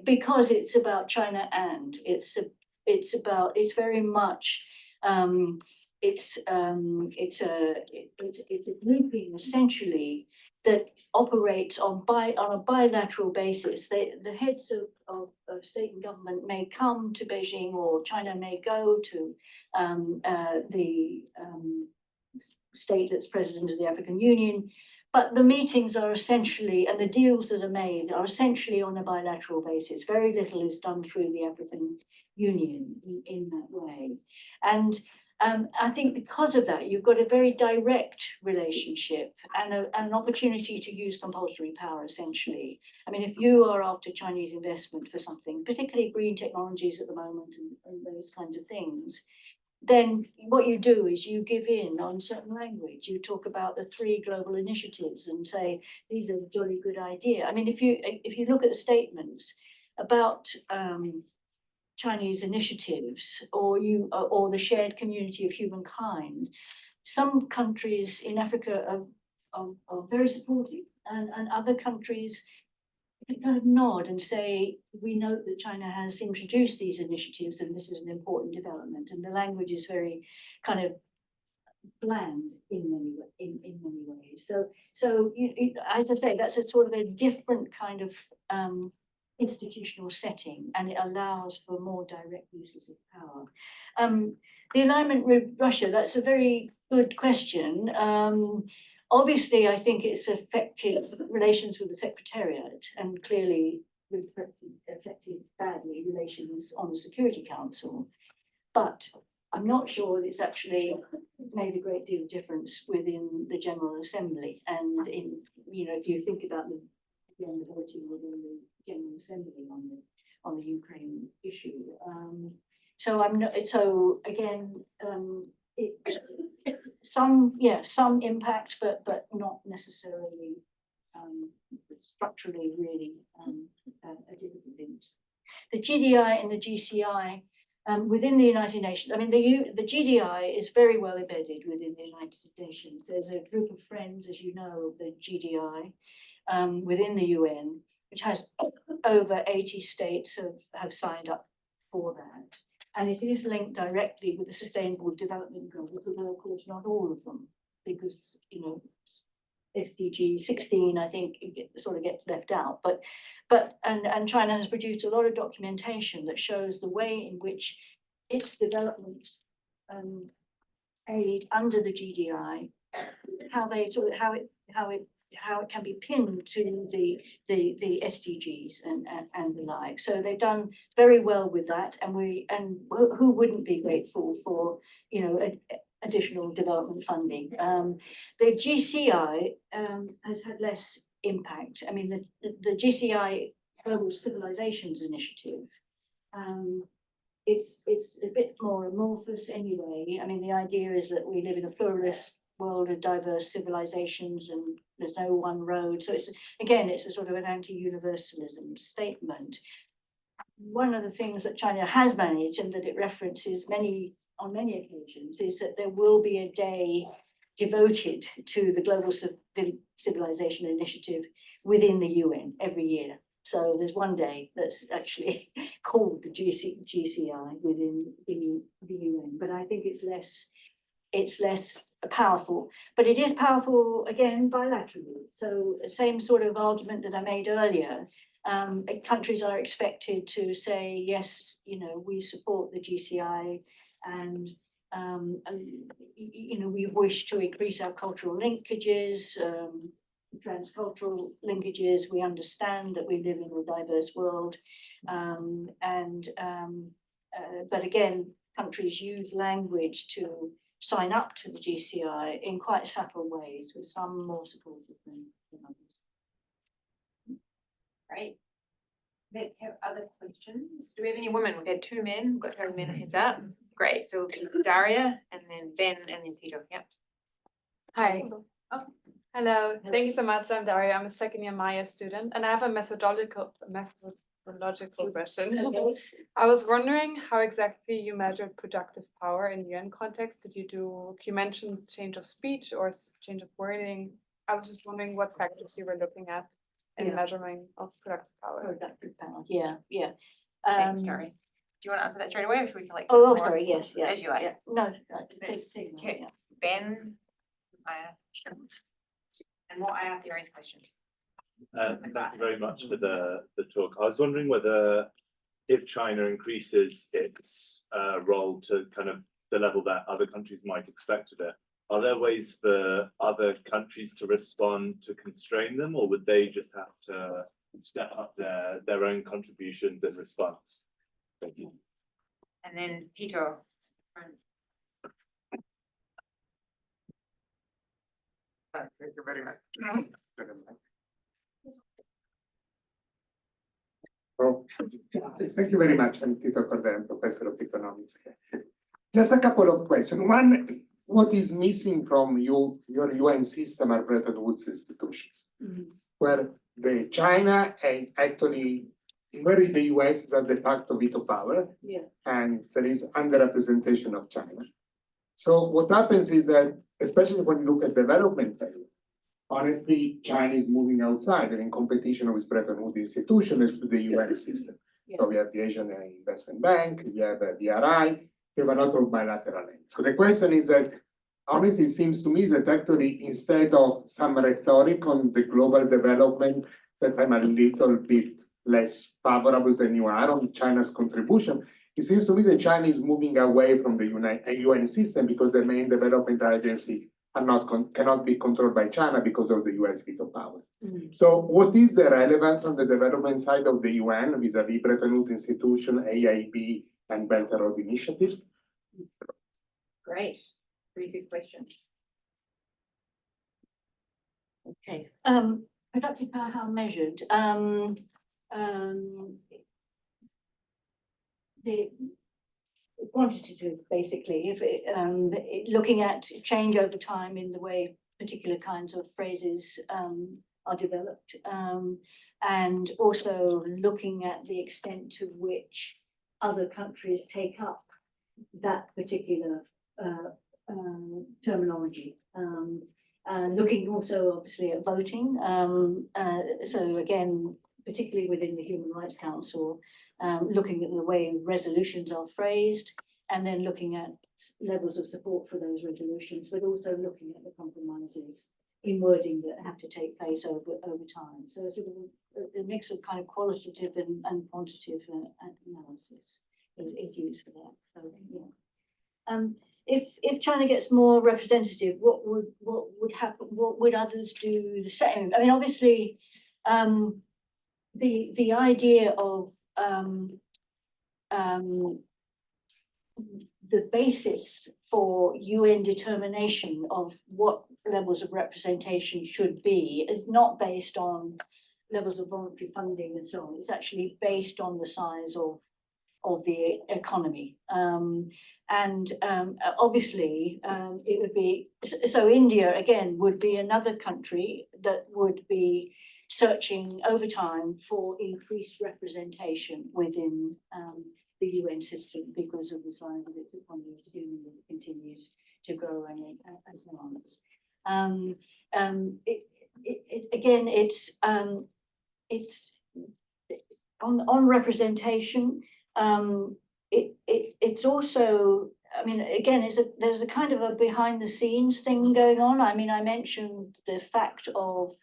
S2: because it's about China and it's very much it's a grouping essentially that operates on a bilateral basis. The heads of state and government may come to Beijing, or China may go to the state that's president of the African Union, but the meetings are essentially, and the deals that are made are essentially on a bilateral basis. Very little is done through the African Union in that way. And I think because of that, you've got a very direct relationship and an opportunity to use compulsory power, essentially. I mean, if you are after Chinese investment for something, particularly green technologies at the moment and those kinds of things, then what you do is you give in on certain language. You talk about the 3 global initiatives and say, these are a jolly good idea. I mean, if you look at the statements about Chinese initiatives or the shared community of humankind, some countries in Africa are very supportive, and other countries kind of nod and say, we know that China has introduced these initiatives and this is an important development, and the language is very kind of bland in many ways. So as I say, that's a sort of a different kind of institutional setting, and it allows for more direct uses of power. The alignment with Russia, that's a very good question. Obviously, I think it's affected relations with the Secretariat, and clearly affected badly relations on the Security Council. But I'm not sure it's actually made a great deal of difference within the General Assembly. And if you think about the voting within the General Assembly on the Ukraine issue. So again, some impact, but not necessarily structurally really a different things. The GDI and the GCI within the United Nations, I mean, the GDI is very well embedded within the United Nations. There's a group of friends, as you know, of the GDI within the UN, which has over 80 states have signed up for that. And it is linked directly with the Sustainable Development Goals, although of course not all of them, because SDG 16, I think, sort of gets left out. But China has produced a lot of documentation that shows the way in which its development aid under the GDI, how it can be pinned to the SDGs and the like. So they've done very well with that, and who wouldn't be grateful for additional development funding. The GCI has had less impact. I mean, the GCI Global Civilizations Initiative, it's a bit more amorphous anyway. I mean, the idea is that we live in a pluralist world of diverse civilizations and there's no one road. So it's a sort of an anti-universalism statement. One of the things that China has managed, and that it references on many occasions, is that there will be a day devoted to the Global Civilization Initiative within the UN every year. So there's one day that's actually called the GCI within the UN, but I think it's less powerful, but it is powerful again bilaterally. So the same sort of argument that I made earlier. Countries are expected to say, yes, we support the GCI, and we wish to increase our cultural linkages, transcultural linkages. We understand that we live in a diverse world, but again, countries use language to sign up to the GCI in quite subtle ways, with some more supportive than others.
S1: Great. Let's have other questions. Do we have any women? We've had 2 men. We've got to have men heads up.
S5: Great, so Daria and then Ben and then Peter, yeah.
S6: Hi. Hello, thank you so much. I'm Daria. I'm a second year Maya student and I have a methodological question. I was wondering how exactly you measured productive power in UN context. You mentioned change of speech or change of wording? I was just wondering what factors you were looking at in
S2: Yeah.
S6: measuring of productive power.
S2: Productive power, yeah.
S5: Thanks, Daria. Do you want to answer that straight away or should we like?
S2: Oh,
S5: more?
S2: sorry, yes, yeah.
S5: As you like.
S2: yeah. No,
S5: Let's
S2: take one,
S5: get
S2: yeah.
S5: Ben, and more IRPR's questions.
S7: Thank you very much for the talk. I was wondering whether if China increases its role to kind of the level that other countries might expect of it, are there ways for other countries to respond to constrain them, or would they just have to step up their own contributions in response? Thank you.
S5: And then Peter.
S8: Thank you very much. Oh, thank you very much. I'm Tito Cordero, Professor of Economics here. Just a couple of questions. One, what is missing from your UN system are Bretton Woods institutions, where the China and actually, where the US is a de facto veto power, and there is underrepresentation of China. So what happens is that, especially when you look at development area, honestly, China is moving outside and in competition with Bretton Woods institutions to the UN system. So we have the Asian Investment Bank, we have BRI, we have a lot of bilateral aid. So the question is that, honestly, it seems to me that actually, instead of some rhetoric on the global development, that I'm a little bit less favorable than you are on China's contribution, it seems to me that China is moving away from the UN system because the main development agency cannot be controlled by China because of the US veto power. So what is the relevance on the development side of the UN vis-a-vis Bretton Woods institution, AIB, and Belt and Road initiatives?
S5: Great, pretty good question.
S2: Okay, productive power, how measured? The quantitative, basically, if looking at change over time in the way particular kinds of phrases are developed, and also looking at the extent to which other countries take up that particular terminology. Looking also obviously at voting. So again, particularly within the Human Rights Council, looking at the way resolutions are phrased, and then looking at levels of support for those resolutions, but also looking at the compromises in wording that have to take place over time. So sort of a mix of kind of qualitative and quantitative analysis is used for that. So yeah. If China gets more representative, what would happen? What would others do the same? I mean, obviously, the idea of the basis for UN determination of what levels of representation should be is not based on levels of voluntary funding and so on. It's actually based on the size of the economy. Obviously, it would be, so India, again, would be another country that would be searching over time for increased representation within the UN system because of the size of its economy, assuming that it continues to grow and advance. Again, it's on representation. It's also, I mean, again, there's a kind of a behind the scenes thing going on. I mean, I mentioned the fact of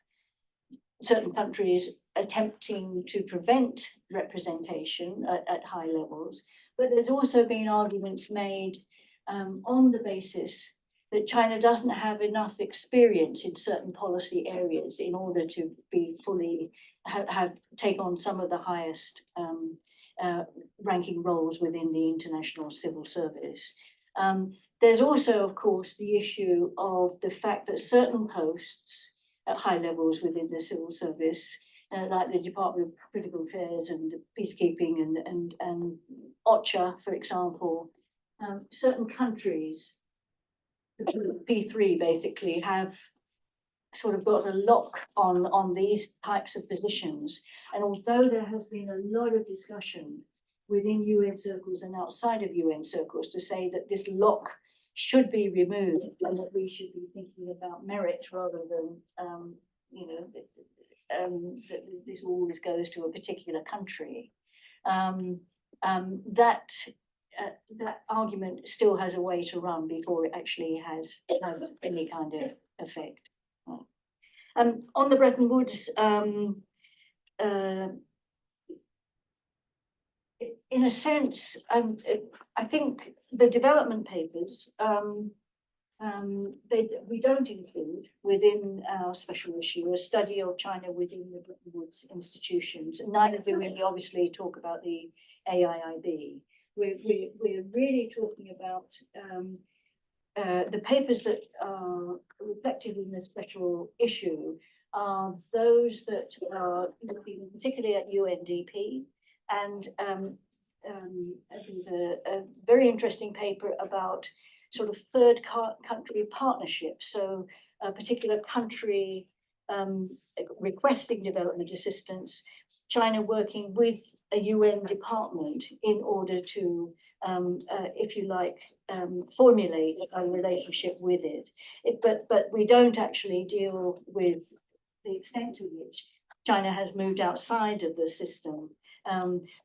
S2: certain countries attempting to prevent representation at high levels, but there's also been arguments made on the basis that China doesn't have enough experience in certain policy areas in order to be fully take on some of the highest ranking roles within the international civil service. There's also, of course, the issue of the fact that certain posts at high levels within the civil service, like the Department of Critical Affairs and Peacekeeping and OCHA, for example, certain countries, the P3 basically, have sort of got a lock on these types of positions. And although there has been a lot of discussion within UN circles and outside of UN circles to say that this lock should be removed and that we should be thinking about merit rather than, you know, that this always goes to a particular country. That argument still has a way to run before it actually has any kind of effect. On the Bretton Woods, in a sense, I think the development papers, we don't include within our special issue a study of China within the Bretton Woods institutions. Neither do we obviously talk about the AIIB. We're really talking about the papers that are reflected in the special issue are those that are looking particularly at UNDP, and there's a very interesting paper about sort of third country partnerships. So a particular country requesting development assistance, China working with a UN department in order to, if you like, formulate a relationship with it. But we don't actually deal with the extent to which China has moved outside of the system.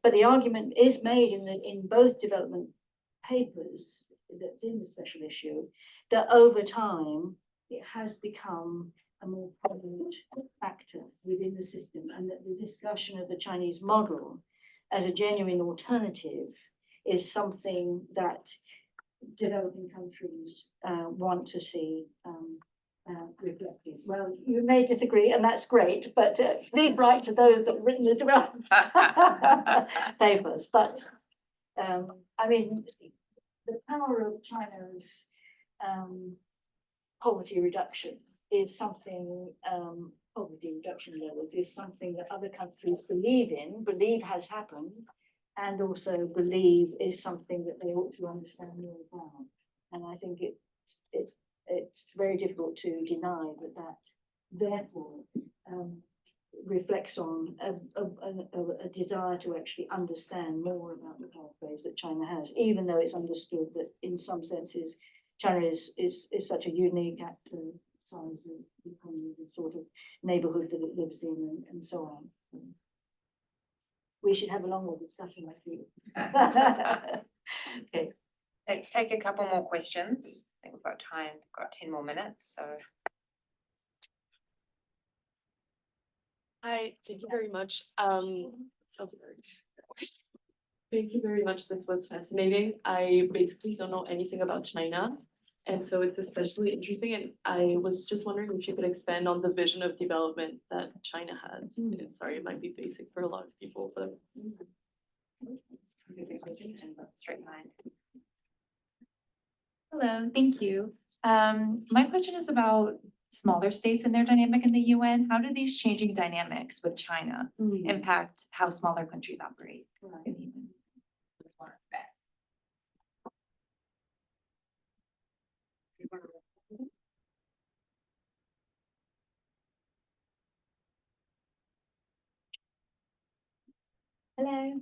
S2: But the argument is made in both development papers that's in the special issue that over time it has become a more prominent factor within the system, and that the discussion of the Chinese model as a genuine alternative is something that developing countries want to see reflected. Well, you may disagree, and that's great, but leave right to those that have written the development papers. But I mean, the power of China's poverty reduction is something, poverty reduction levels is something that other countries believe has happened, and also believe is something that they ought to understand more about. And I think it's very difficult to deny that therefore reflects on a desire to actually understand more about the pathways that China has, even though it's understood that in some senses China is such a unique actor, size of the economy, the sort of neighborhood that it lives in, and so on. We should have a longer discussion, I feel. Okay.
S5: Let's take a couple more questions. I think we've got time, we've got 10 more minutes, so.
S9: Hi, thank you very much. Thank you very much. This was fascinating. I basically don't know anything about China, and so it's especially interesting. And I was just wondering if you could expand on the vision of development that China has. And sorry, it might be basic for a lot of people, but.
S5: Straight line.
S10: Hello, thank you. My question is about smaller states and their dynamic in the UN. How do these changing dynamics with China impact how smaller countries operate in the UN?
S11: Hello.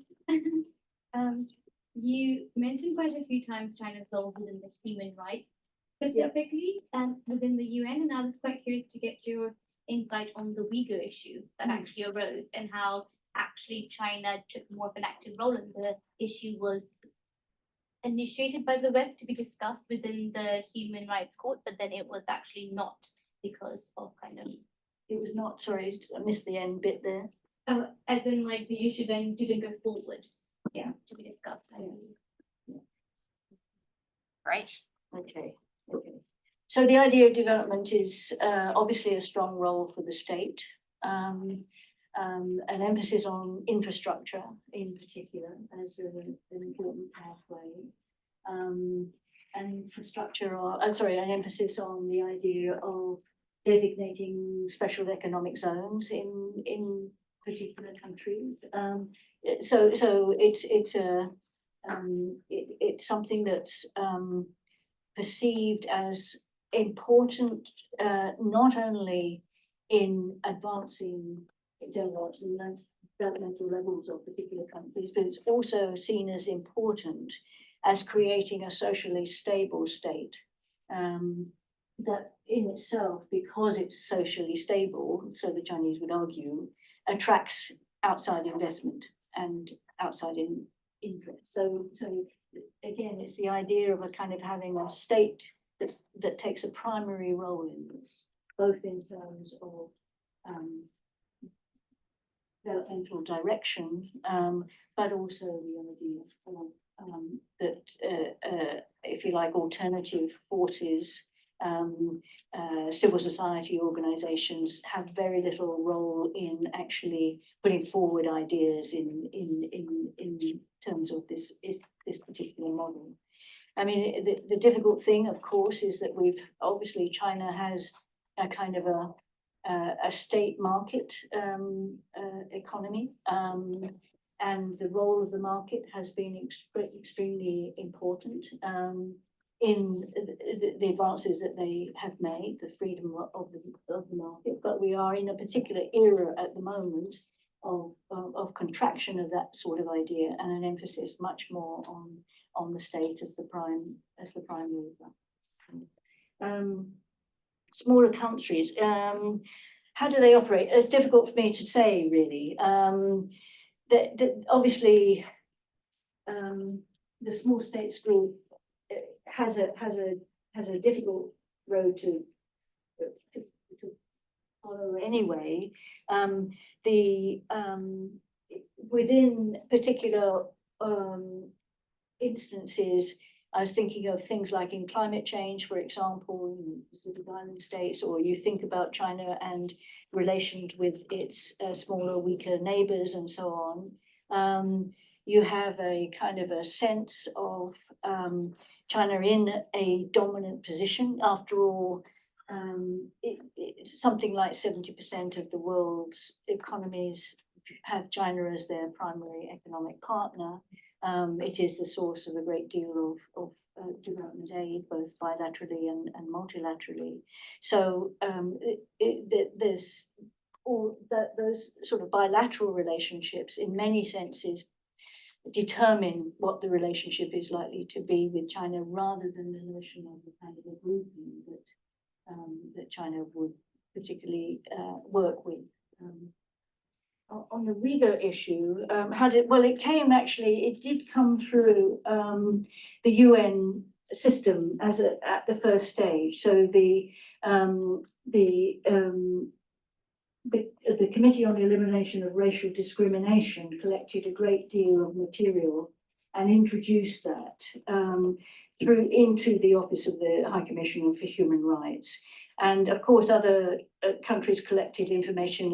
S11: You mentioned quite a few times China's role within the human rights, specifically within the UN, and I was quite curious to get your insight on the Uyghur issue that actually arose and how actually China took more of an active role, and the issue was initiated by the West to be discussed within the Human Rights Court, but then it was actually not because of kind of.
S2: It was not, sorry, I missed the end bit there.
S11: As in like the issue then didn't go forward. Yeah, to be discussed.
S5: Right.
S2: Okay. So the idea of development is obviously a strong role for the state. An emphasis on infrastructure in particular as an important pathway. An emphasis on the idea of designating special economic zones in particular countries. So it's it's something that's perceived as important, not only in advancing developmental levels of particular countries, but it's also seen as important as creating a socially stable state. That in itself, because it's socially stable, so the Chinese would argue, attracts outside investment and outside interest. So again, it's the idea of a kind of having a state that takes a primary role in this, both in terms of developmental direction, but also the idea of that, if you like, alternative forces, civil society organizations have very little role in actually putting forward ideas in terms of this particular model. I mean, the difficult thing, of course, is that obviously China has a kind of a state market economy, and the role of the market has been extremely important in the advances that they have made, the freedom of the market. But we are in a particular era at the moment of contraction of that sort of idea, and an emphasis much more on the state as the prime mover. Smaller countries, how do they operate? It's difficult for me to say, really. Obviously, the small states group has a difficult road to follow anyway. Within particular instances, I was thinking of things like in climate change, for example, in Pacific Island states, or you think about China and relations with its smaller, weaker neighbors and so on. You have a kind of a sense of China in a dominant position. After all, it's something like 70% of the world's economies have China as their primary economic partner. It is the source of a great deal of development aid, both bilaterally and multilaterally. So there's all those sort of bilateral relationships, in many senses, determine what the relationship is likely to be with China, rather than the notion of the kind of a grouping that China would particularly work with. On the Uyghur issue, it did come through the UN system at the first stage. So the Committee on the Elimination of Racial Discrimination collected a great deal of material and introduced that into the Office of the High Commissioner for Human Rights. And of course, other countries collected information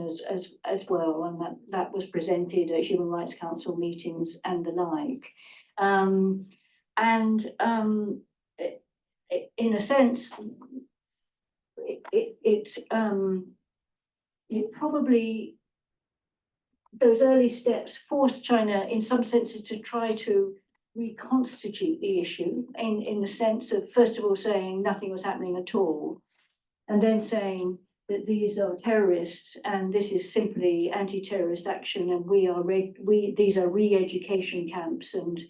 S2: as well, and that was presented at Human Rights Council meetings and the like. In a sense, it probably, those early steps forced China in some senses to try to reconstitute the issue in the sense of, first of all, saying nothing was happening at all, and then saying that these are terrorists and this is simply anti-terrorist action, and these are re-education camps, and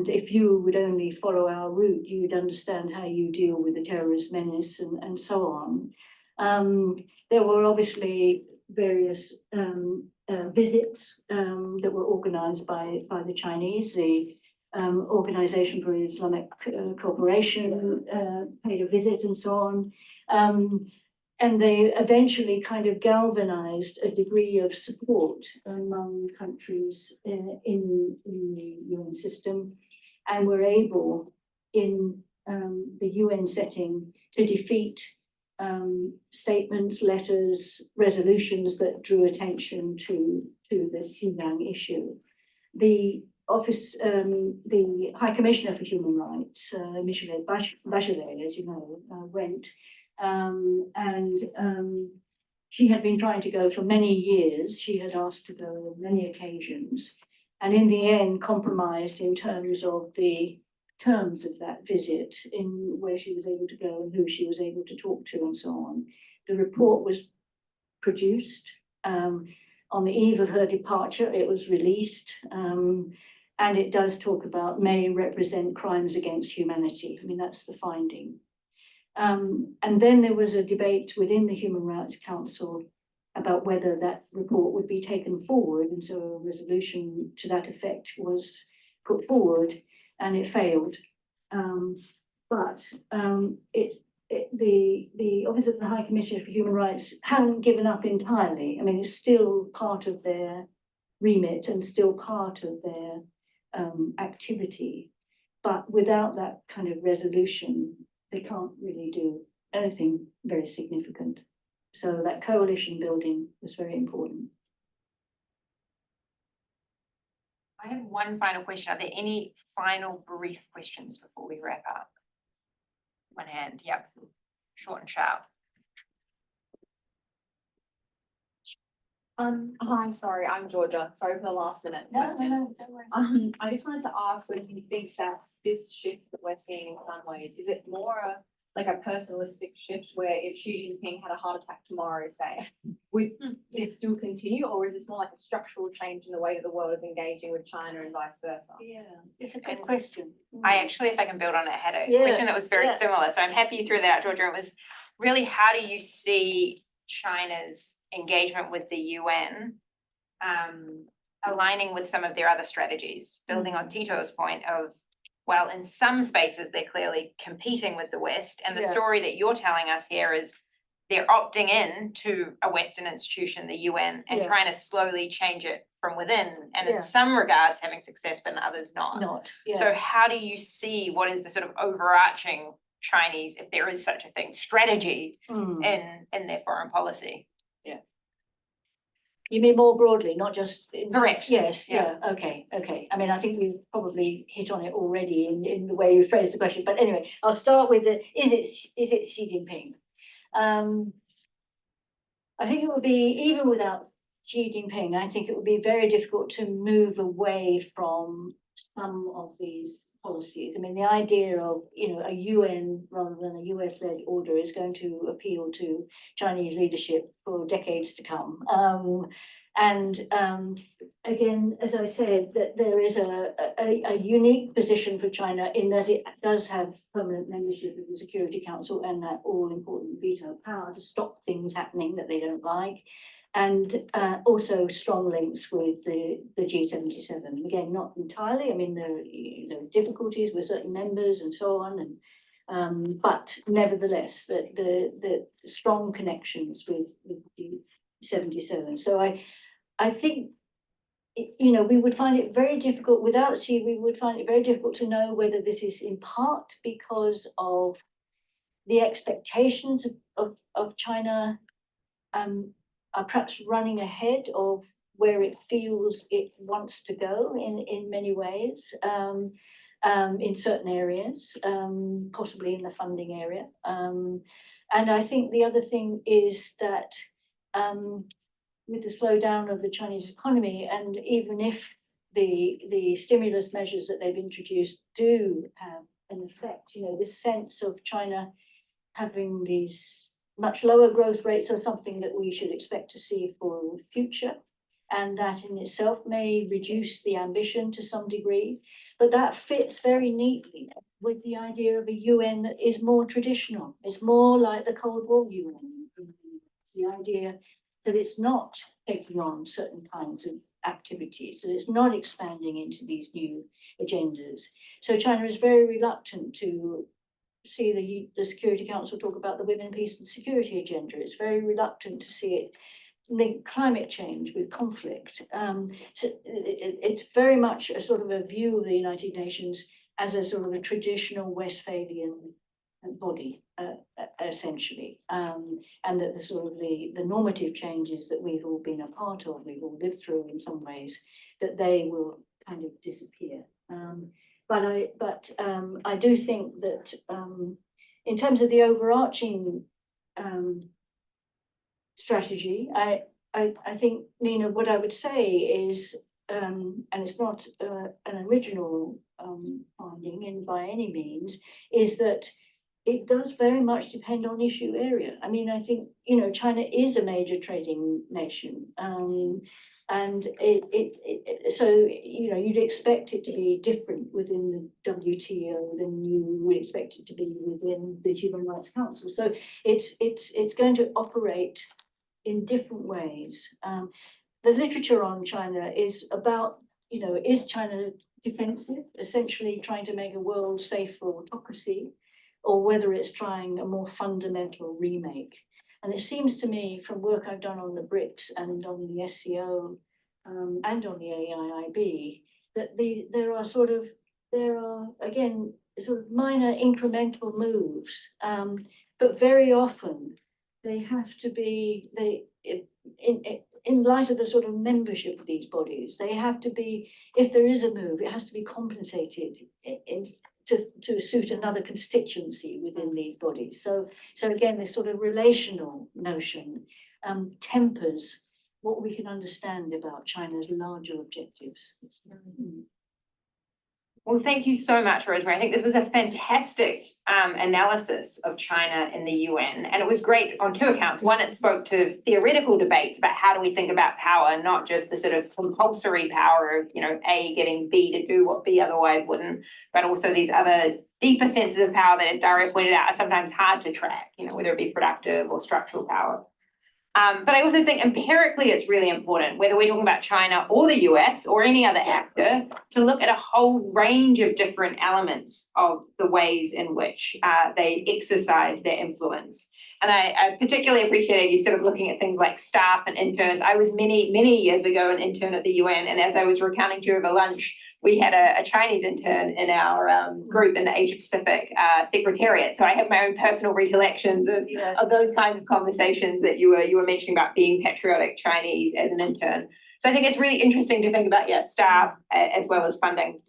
S2: if you would only follow our route, you would understand how you deal with the terrorist menace and so on. There were obviously various visits that were organized by the Chinese. The Organization for Islamic Cooperation paid a visit and so on. And they eventually kind of galvanized a degree of support among countries in the UN system, and were able, in the UN setting, to defeat statements, letters, resolutions that drew attention to the Xinjiang issue. The office, the High Commissioner for Human Rights, Michelle Bachelet, as you know, went, and she had been trying to go for many years. She had asked to go on many occasions, and in the end compromised in terms of the terms of that visit, in where she was able to go and who she was able to talk to and so on. The report was produced. On the eve of her departure, it was released. And it does talk about may represent crimes against humanity. I mean, that's the finding. And then there was a debate within the Human Rights Council about whether that report would be taken forward. And so a resolution to that effect was put forward and it failed. The Office of the High Commissioner for Human Rights hasn't given up entirely. I mean, it's still part of their remit and still part of their activity. But without that kind of resolution, they can't really do anything very significant. So that coalition building was very important.
S5: I have one final question. Are there any final brief questions before we wrap up? One hand, yep, short and sharp.
S12: Hi, sorry, I'm Georgia. Sorry for the last minute question.
S2: No, don't worry.
S12: I just wanted to ask whether you think that this shift that we're seeing in some ways, is it more like a personalistic shift where if Xi Jinping had a heart attack tomorrow, say, would this still continue, or is this more like a structural change in the way that the world is engaging with China and vice versa?
S2: Yeah, it's a good question.
S5: I actually, if I can build on it, had a
S2: Yeah,
S5: question that was very
S2: yeah.
S5: similar. So I'm happy you threw that out, Georgia. It was really, how do you see China's engagement with the UN aligning with some of their other strategies, building on Tito's point of, well, in some spaces, they're clearly competing with the West. And the
S2: Yeah.
S5: story that you're telling us here is they're opting in to a Western institution, the UN, and
S2: Yeah.
S5: trying to slowly change it from within. And
S2: Yeah.
S5: in some regards, having success, but in others not.
S2: Not,
S5: So
S2: yeah.
S5: how do you see what is the sort of overarching Chinese, if there is such a thing, strategy
S2: Mm.
S5: in their foreign policy?
S2: You mean more broadly, not just?
S5: Correct.
S2: Yes,
S5: Yeah.
S2: yeah, okay. I mean, I think you've probably hit on it already in the way you phrased the question, but anyway, I'll start with is it Xi Jinping? I think it would be, even without Xi Jinping, I think it would be very difficult to move away from some of these policies. I mean, the idea of, a UN rather than a US-led order is going to appeal to Chinese leadership for decades to come. Again, as I said, that there is a unique position for China in that it does have permanent membership of the Security Council and that all-important veto power to stop things happening that they don't like. And also strong links with the G77. Again, not entirely. I mean, there are difficulties with certain members and so on, and but nevertheless, the strong connections with G77. So I think, we would find it very difficult without Xi. We would find it very difficult to know whether this is in part because of the expectations of China. Are perhaps running ahead of where it feels it wants to go in many ways, in certain areas, possibly in the funding area. And I think the other thing is that with the slowdown of the Chinese economy, and even if the stimulus measures that they've introduced do have an effect, this sense of China having these much lower growth rates are something that we should expect to see for the future. And that in itself may reduce the ambition to some degree, but that fits very neatly with the idea of a UN that is more traditional. It's more like the Cold War UN. It's the idea that it's not taking on certain kinds of activities, that it's not expanding into these new agendas. So China is very reluctant to see the Security Council talk about the women, peace and security agenda. It's very reluctant to see it link climate change with conflict. So it's very much a sort of a view of the United Nations as a sort of a traditional Westphalian body, essentially. And that the sort of the normative changes that we've all been a part of, we've all lived through in some ways, that they will kind of disappear. But I do think that in terms of the overarching strategy, I think, Nina, what I would say is and it's not an original finding in by any means, is that it does very much depend on issue area. I mean, I think, you know, China is a major trading nation. And so, you know, you'd expect it to be different within the WTO than you would expect it to be within the Human Rights Council. So it's going to operate in different ways. The literature on China is about, you know, is China defensive, essentially trying to make a world safe for autocracy, or whether it's trying a more fundamental remake. And it seems to me, from work I've done on the BRICS and on the SCO and on the AIIB, that there are again sort of minor incremental moves, but very often they have to be in light of the sort of membership of these bodies. They have to be, if there is a move, it has to be compensated to suit another constituency within these bodies. So again, this sort of relational notion tempers what we can understand about China's larger objectives.
S5: Well, thank you so much, Rosemary. I think this was a fantastic analysis of China in the UN, and it was great on two accounts. One, it spoke to theoretical debates about how do we think about power, not just the sort of compulsory power of, you know, A getting B to do what B otherwise wouldn't, but also these other deeper senses of power that, as Daria pointed out, are sometimes hard to track, you know, whether it be productive or structural power. But I also think empirically it's really important, whether we're talking about China or the US or any other actor, to look at a whole range of different elements of the ways in which they exercise their influence. And I particularly appreciated you sort of looking at things like staff and interns. I was many years ago an intern at the UN, and as I was recounting to you over lunch, we had a Chinese intern in our group in the Asia Pacific Secretariat. So I have my own personal recollections of those kinds of conversations that you were mentioning about being patriotic Chinese as an intern. So I think it's really interesting to think about, staff as well as funding.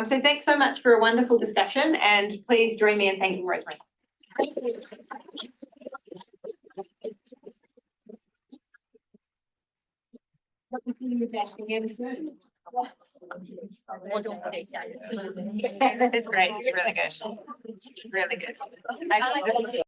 S5: So thanks so much for a wonderful discussion, and please join me in thanking Rosemary. It's great. It's really good. Really good.